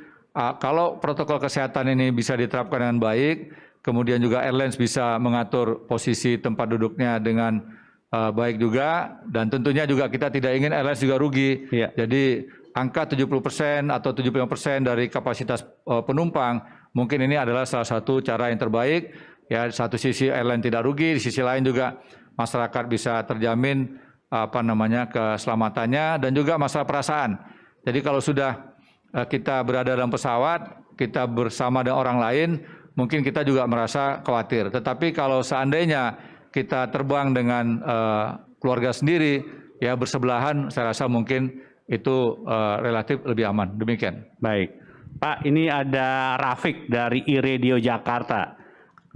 kalau protokol kesehatan ini bisa diterapkan dengan baik, kemudian juga airlines bisa mengatur posisi tempat duduknya dengan baik juga, dan tentunya juga kita tidak ingin airlines juga rugi. Ya. Jadi angka 70% atau 75% dari kapasitas penumpang, mungkin ini adalah salah satu cara yang terbaik. Ya, satu sisi airline tidak rugi, di sisi lain juga masyarakat bisa terjamin keselamatannya dan juga masalah perasaan. Jadi kalau sudah kita berada dalam pesawat, kita bersama dengan orang lain, mungkin kita juga merasa khawatir. Tetapi kalau seandainya kita terbang dengan keluarga sendiri, ya bersebelahan, saya rasa mungkin itu relatif lebih aman. Demikian. Baik. Pak, ini ada Rafiq dari iRadio Jakarta.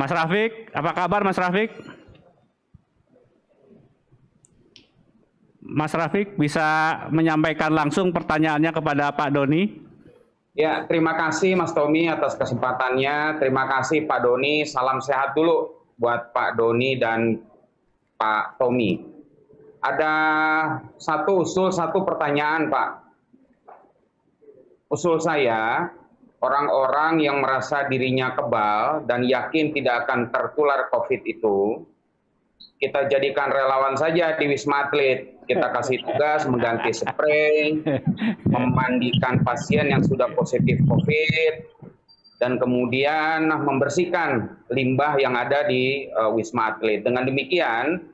Mas Rafiq, apa kabar Mas Rafiq? Mas Rafiq bisa menyampaikan langsung pertanyaannya kepada Pak Doni? Ya, terima kasih Mas Tommy atas kesempatannya. Terima kasih Pak Doni. Salam sehat dulu buat Pak Doni dan Pak Tommy. Ada satu pertanyaan, Pak. Usul saya, orang-orang yang merasa dirinya kebal dan yakin tidak akan tertular COVID itu, kita jadikan relawan saja di Wisma Atlet. Kita kasih tugas mengganti spray, memandikan pasien yang sudah positif COVID, dan kemudian membersihkan limbah yang ada di Wisma Atlet. Dengan demikian,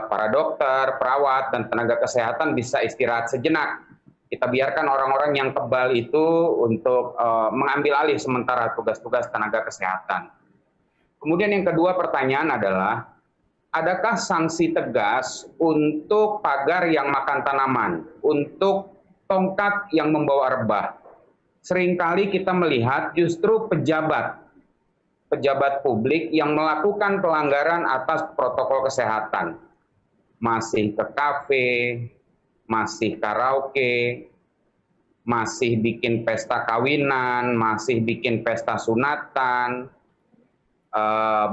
para dokter, perawat, dan tenaga kesehatan bisa istirahat sejenak. Kita biarkan orang-orang yang kebal itu untuk mengambil alih sementara tugas-tugas tenaga kesehatan. Kemudian yang kedua pertanyaan adalah, adakah sanksi tegas untuk pagar yang makan tanaman, untuk tongkat yang membawa rebah? Seringkali kita melihat justru pejabat publik yang melakukan pelanggaran atas protokol kesehatan. Masih ke kafe, masih karaoke, masih bikin pesta kawinan, masih bikin pesta sunatan,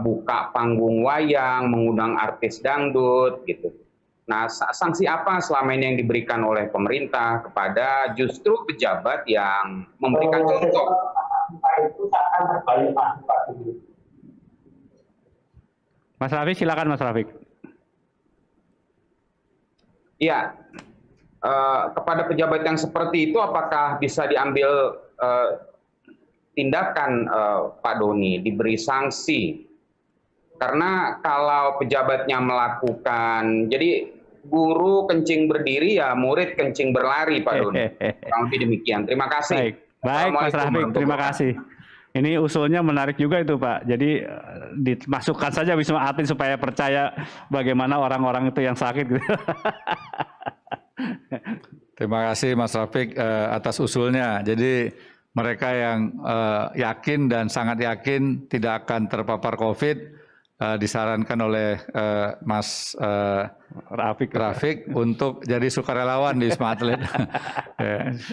buka panggung wayang, mengundang artis dangdut, gitu. Nah, sanksi apa selama ini yang diberikan oleh pemerintah kepada justru pejabat yang memberikan contoh? Mas Rafiq, silakan Mas Rafiq. Iya, kepada pejabat yang seperti itu apakah bisa diambil tindakan Pak Doni, diberi sanksi? Karena kalau pejabatnya melakukan, jadi guru kencing berdiri ya murid kencing berlari Pak Doni. Kurang lebih demikian. Terima kasih. Baik Mas Rafiq, terima kasih. Ini usulnya menarik juga itu Pak. Jadi dimasukkan saja Wisma Atlet supaya percaya bagaimana orang-orang itu yang sakit. Terima kasih Mas Rafiq atas usulnya. Jadi mereka yang yakin dan sangat yakin tidak akan terpapar COVID disarankan oleh Mas Rafiq untuk jadi sukarelawan di Wisma Atlet.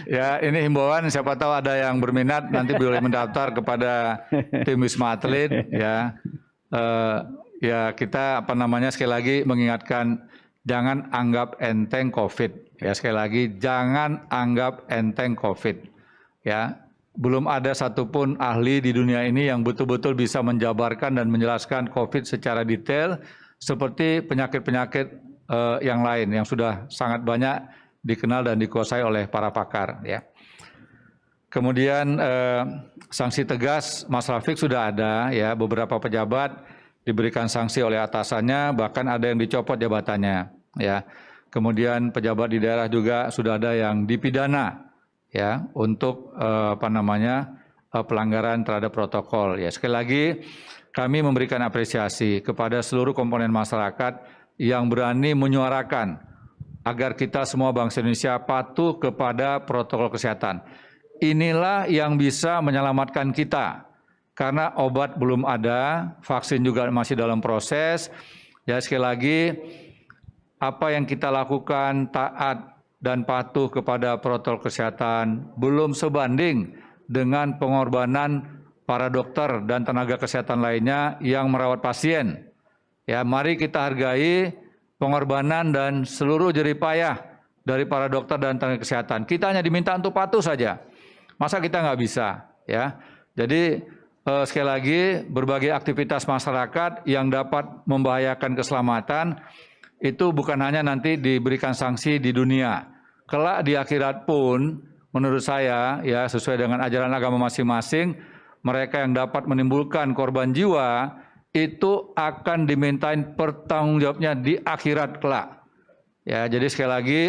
Ya, ini himbauan, siapa tahu ada yang berminat nanti boleh mendaftar kepada tim Wisma Atlet ya. Ya kita sekali lagi mengingatkan jangan anggap enteng COVID. Ya sekali lagi jangan anggap enteng COVID. Ya, belum ada satupun ahli di dunia ini yang betul-betul bisa menjabarkan dan menjelaskan COVID secara detail seperti penyakit-penyakit yang lain yang sudah sangat banyak dikenal dan dikuasai oleh para pakar. Ya. Kemudian sanksi tegas, Mas Rafiq sudah ada, ya beberapa pejabat diberikan sanksi oleh atasannya, bahkan ada yang dicopot jabatannya. Ya. Kemudian pejabat di daerah juga sudah ada yang dipidana, ya untuk pelanggaran terhadap protokol. Ya sekali lagi kami memberikan apresiasi kepada seluruh komponen masyarakat yang berani menyuarakan agar kita semua bangsa Indonesia patuh kepada protokol kesehatan. Inilah yang bisa menyelamatkan kita. Karena obat belum ada, vaksin juga masih dalam proses. Ya sekali lagi, apa yang kita lakukan taat dan patuh kepada protokol kesehatan belum sebanding dengan pengorbanan para dokter dan tenaga kesehatan lainnya yang merawat pasien. Ya, mari kita hargai pengorbanan dan seluruh jerih payah dari para dokter dan tenaga kesehatan. Kita hanya diminta untuk patuh saja. Masa kita nggak bisa? Ya, jadi sekali lagi berbagai aktivitas masyarakat yang dapat membahayakan keselamatan itu bukan hanya nanti diberikan sanksi di dunia. Kelak di akhirat pun, menurut saya, ya sesuai dengan ajaran agama masing-masing, mereka yang dapat menimbulkan korban jiwa itu akan dimintain pertanggungjawabnya di akhirat kelak. Ya, jadi sekali lagi,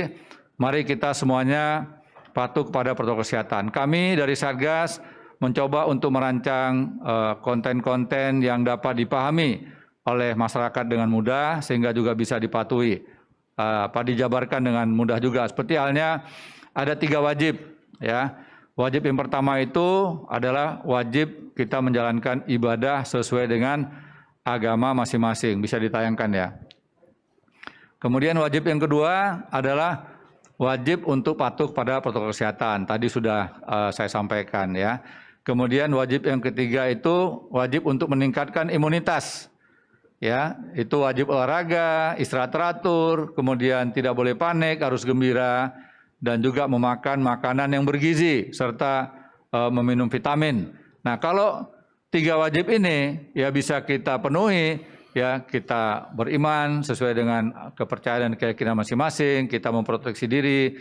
mari kita semuanya patuh kepada protokol kesehatan. Kami dari Satgas mencoba untuk merancang konten-konten yang dapat dipahami oleh masyarakat dengan mudah sehingga juga bisa dipatuhi, dijabarkan dengan mudah juga. Seperti halnya ada 3 wajib, ya. Wajib yang pertama itu adalah wajib kita menjalankan ibadah sesuai dengan agama masing-masing, bisa ditayangkan ya. Kemudian wajib yang kedua adalah wajib untuk patuh pada protokol kesehatan. Tadi sudah saya sampaikan ya. Kemudian wajib yang ketiga itu wajib untuk meningkatkan imunitas. Ya, itu wajib olahraga, istirahat teratur, kemudian tidak boleh panik, harus gembira, dan juga memakan makanan yang bergizi serta meminum vitamin. Nah, kalau 3 wajib ini ya bisa kita penuhi, ya kita beriman sesuai dengan kepercayaan dan keyakinan masing-masing, kita memproteksi diri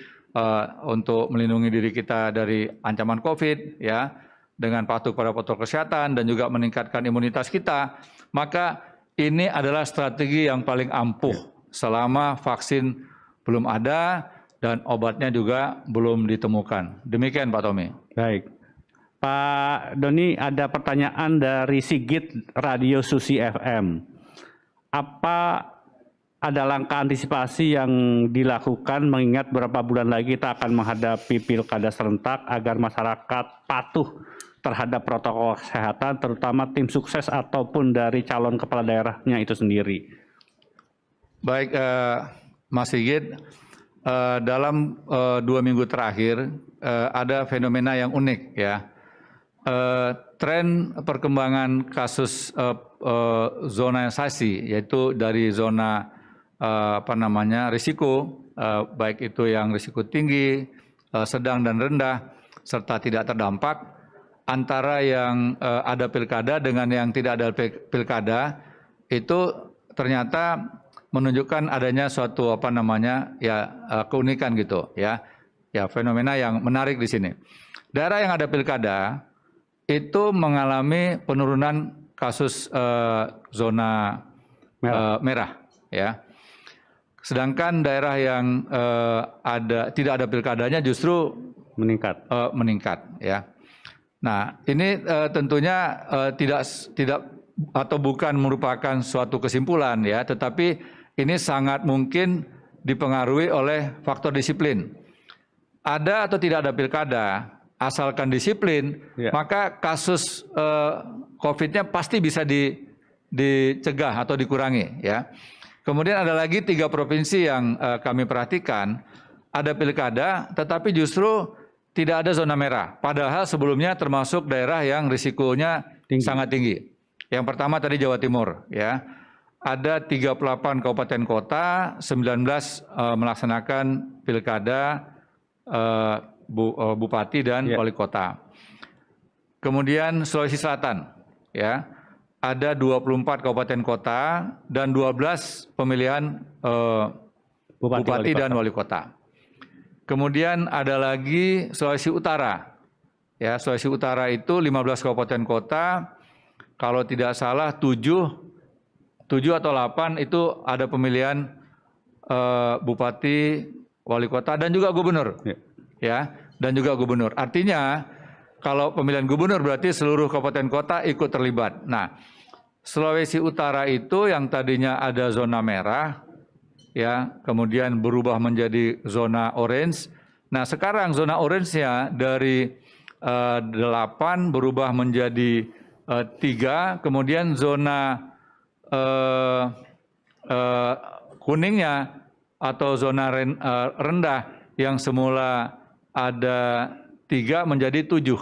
untuk melindungi diri kita dari ancaman COVID, ya dengan patuh pada protokol kesehatan dan juga meningkatkan imunitas kita, maka ini adalah strategi yang paling ampuh selama vaksin belum ada dan obatnya juga belum ditemukan. Demikian Pak Tommy. Baik. Pak Doni, ada pertanyaan dari Sigit Radio Susi FM. Apa ada langkah antisipasi yang dilakukan mengingat beberapa bulan lagi kita akan menghadapi pilkada serentak agar masyarakat patuh terhadap protokol kesehatan, terutama tim sukses ataupun dari calon kepala daerahnya itu sendiri? Baik, Mas Sigit, dalam 2 minggu terakhir ada fenomena yang unik ya. Tren perkembangan kasus zonasasi, yaitu dari zona risiko, baik itu yang risiko tinggi, sedang dan rendah, serta tidak terdampak, antara yang ada pilkada dengan yang tidak ada pilkada, itu ternyata menunjukkan adanya suatu keunikan gitu ya. Ya, fenomena yang menarik di sini. Daerah yang ada pilkada itu mengalami penurunan kasus zona merah ya. Sedangkan daerah yang tidak ada pilkadanya justru meningkat ya. Nah, ini tentunya tidak atau bukan merupakan suatu kesimpulan ya, tetapi ini sangat mungkin dipengaruhi oleh faktor disiplin. Ada atau tidak ada pilkada, asalkan disiplin, maka kasus COVID-nya pasti bisa dicegah atau dikurangi ya. Kemudian ada lagi 3 provinsi yang kami perhatikan, ada pilkada, tetapi justru tidak ada zona merah. Padahal sebelumnya termasuk daerah yang risikonya sangat tinggi. Yang pertama tadi Jawa Timur, ya. Ada 38 kabupaten kota, 19 melaksanakan pilkada bupati dan wali kota. Kemudian Sulawesi Selatan, ya, ada 24 kabupaten kota dan 12 pemilihan bupati dan wali kota. Kemudian ada lagi Sulawesi Utara, ya, Sulawesi Utara itu 15 kabupaten kota, kalau tidak salah 7 atau 8 itu ada pemilihan bupati, wali kota dan juga gubernur, ya, dan juga gubernur. Artinya kalau pemilihan gubernur berarti seluruh kabupaten kota ikut terlibat. Nah, Sulawesi Utara itu yang tadinya ada zona merah, ya, kemudian berubah menjadi zona orange. Nah, sekarang zona orange-nya dari 8 berubah menjadi 3, kemudian zona kuningnya atau zona rendah yang semula ada 3 menjadi 7.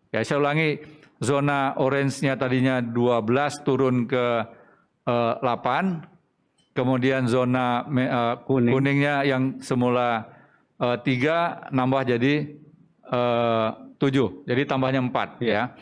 Ya, saya ulangi, zona orange-nya tadinya 12 turun ke 8, kemudian zona kuningnya yang semula 3 nambah jadi 7, jadi tambahnya 4, ya.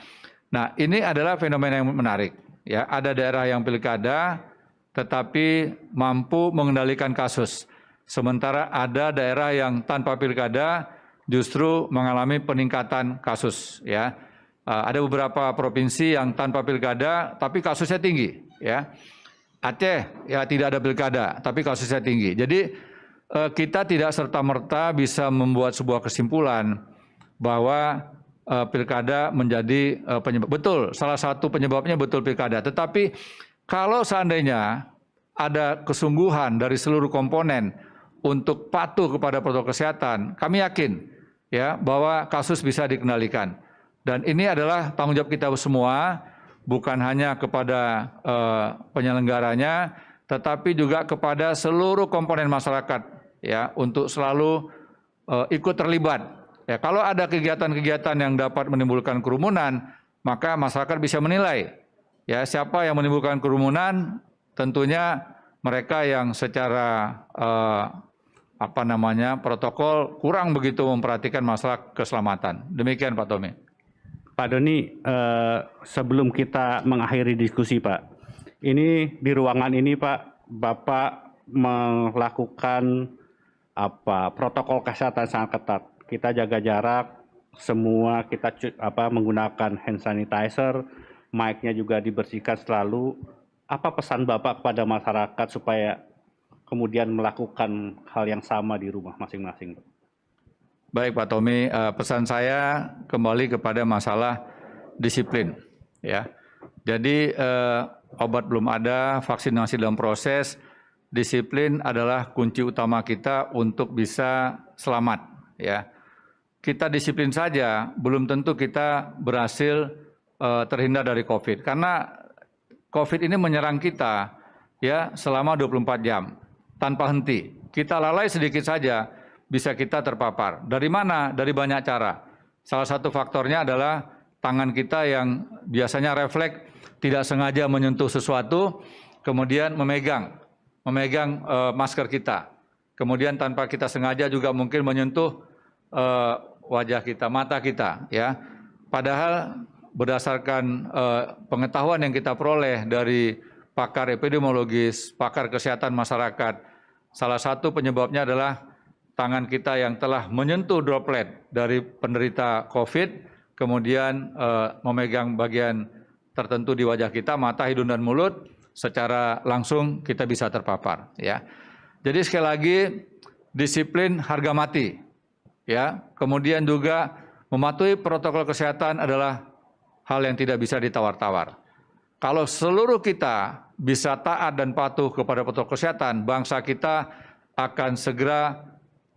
Nah, ini adalah fenomena yang menarik. Ya, ada daerah yang pilkada tetapi mampu mengendalikan kasus. Sementara ada daerah yang tanpa pilkada justru mengalami peningkatan kasus, ya. Ada beberapa provinsi yang tanpa pilkada tapi kasusnya tinggi, ya. Aceh ya tidak ada pilkada tapi kasusnya tinggi. Jadi kita tidak serta-merta bisa membuat sebuah kesimpulan bahwa pilkada menjadi penyebab. Betul, salah satu penyebabnya betul pilkada. Tetapi kalau seandainya ada kesungguhan dari seluruh komponen untuk patuh kepada protokol kesehatan, kami yakin ya bahwa kasus bisa dikendalikan. Dan ini adalah tanggung jawab kita semua, bukan hanya kepada penyelenggaranya, tetapi juga kepada seluruh komponen masyarakat ya untuk selalu ikut terlibat. Ya, kalau ada kegiatan-kegiatan yang dapat menimbulkan kerumunan, maka masyarakat bisa menilai. Ya, siapa yang menimbulkan kerumunan, tentunya mereka yang secara protokol kurang begitu memperhatikan masalah keselamatan. Demikian Pak Tommy. Pak Doni, sebelum kita mengakhiri diskusi Pak, ini di ruangan ini Pak, Bapak melakukan protokol kesehatan sangat ketat. Kita jaga jarak, semua kita menggunakan hand sanitizer, mic-nya juga dibersihkan selalu. Apa pesan Bapak kepada masyarakat supaya kemudian melakukan hal yang sama di rumah masing-masing? Baik Pak Tommy, pesan saya kembali kepada masalah disiplin. Ya, jadi obat belum ada, vaksinasi dalam proses, disiplin adalah kunci utama kita untuk bisa selamat. Ya, kita disiplin saja, belum tentu kita berhasil terhindar dari COVID. Karena COVID ini menyerang kita ya selama 24 jam tanpa henti. Kita lalai sedikit saja, bisa kita terpapar. Dari mana? Dari banyak cara. Salah satu faktornya adalah tangan kita yang biasanya refleks tidak sengaja menyentuh sesuatu, kemudian memegang masker kita. Kemudian tanpa kita sengaja juga mungkin menyentuh wajah kita, mata kita, ya. Padahal berdasarkan pengetahuan yang kita peroleh dari pakar epidemiologis, pakar kesehatan masyarakat, salah satu penyebabnya adalah tangan kita yang telah menyentuh droplet dari penderita COVID, kemudian memegang bagian tertentu di wajah kita, mata, hidung, dan mulut, secara langsung kita bisa terpapar. Ya. Jadi sekali lagi, disiplin harga mati. Ya, kemudian juga mematuhi protokol kesehatan adalah hal yang tidak bisa ditawar-tawar. Kalau seluruh kita bisa taat dan patuh kepada protokol kesehatan, bangsa kita akan segera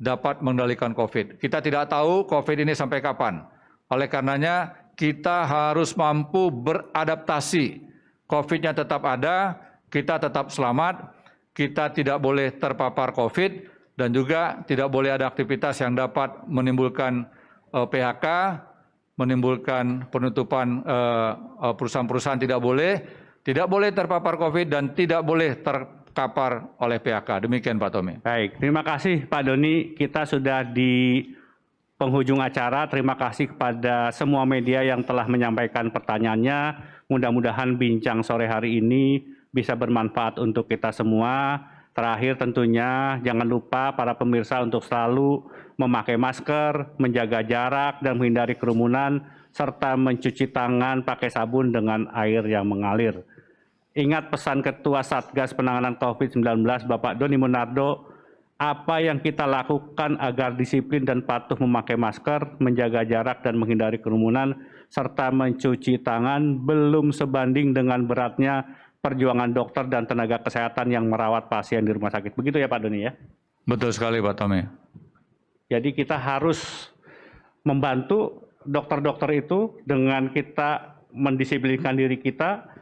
dapat mengendalikan COVID. Kita tidak tahu COVID ini sampai kapan. Oleh karenanya, kita harus mampu beradaptasi. COVID-nya tetap ada, kita tetap selamat, kita tidak boleh terpapar COVID dan juga tidak boleh ada aktivitas yang dapat menimbulkan PHK, menimbulkan penutupan perusahaan-perusahaan tidak boleh terpapar COVID dan tidak boleh terkapar oleh PHK. Demikian Pak Tommy. Baik, terima kasih Pak Doni. Kita sudah di penghujung acara. Terima kasih kepada semua media yang telah menyampaikan pertanyaannya. Mudah-mudahan bincang sore hari ini bisa bermanfaat untuk kita semua. Terakhir tentunya jangan lupa para pemirsa untuk selalu memakai masker, menjaga jarak dan menghindari kerumunan, serta mencuci tangan pakai sabun dengan air yang mengalir. Ingat pesan Ketua Satgas Penanganan COVID-19 Bapak Doni Monardo, apa yang kita lakukan agar disiplin dan patuh memakai masker, menjaga jarak dan menghindari kerumunan, serta mencuci tangan belum sebanding dengan beratnya perjuangan dokter dan tenaga kesehatan yang merawat pasien di rumah sakit. Begitu ya Pak Doni ya? Betul sekali Pak Tommy. Jadi kita harus membantu dokter-dokter itu dengan kita mendisiplinkan diri kita,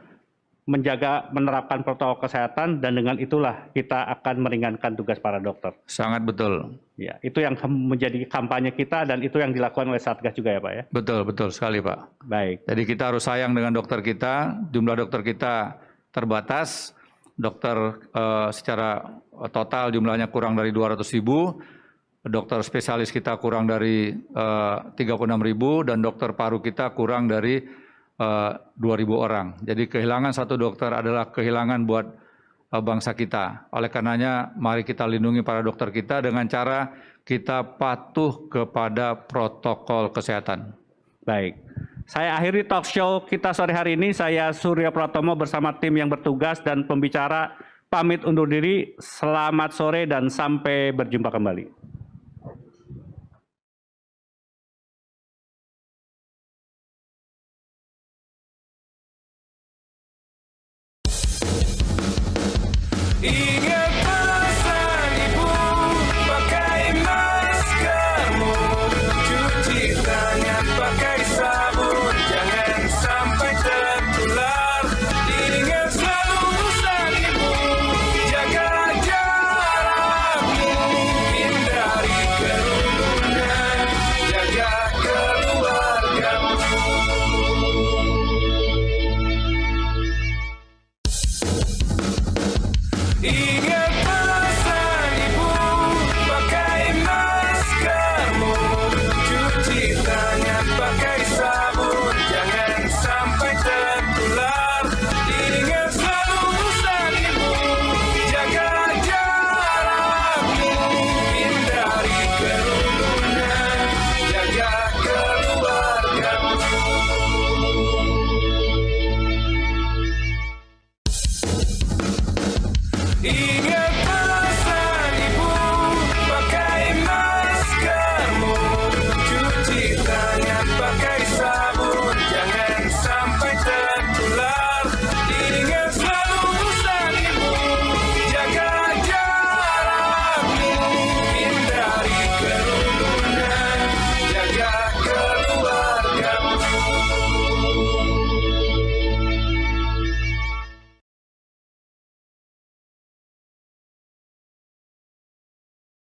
menerapkan protokol kesehatan, dan dengan itulah kita akan meringankan tugas para dokter. Sangat betul. Ya, itu yang menjadi kampanye kita dan itu yang dilakukan oleh Satgas juga ya Pak ya? Betul sekali Pak. Baik. Jadi kita harus sayang dengan dokter kita, jumlah dokter kita terbatas, dokter secara total jumlahnya kurang dari 200.000, dokter spesialis kita kurang dari 36.000, dan dokter paru kita kurang dari 2.000 orang. Jadi kehilangan satu dokter adalah kehilangan buat bangsa kita. Oleh karenanya mari kita lindungi para dokter kita dengan cara kita patuh kepada protokol kesehatan. Baik. Saya akhiri talk show kita sore hari ini. Saya Surya Pratomo bersama tim yang bertugas dan pembicara pamit undur diri. Selamat sore dan sampai berjumpa kembali. Ini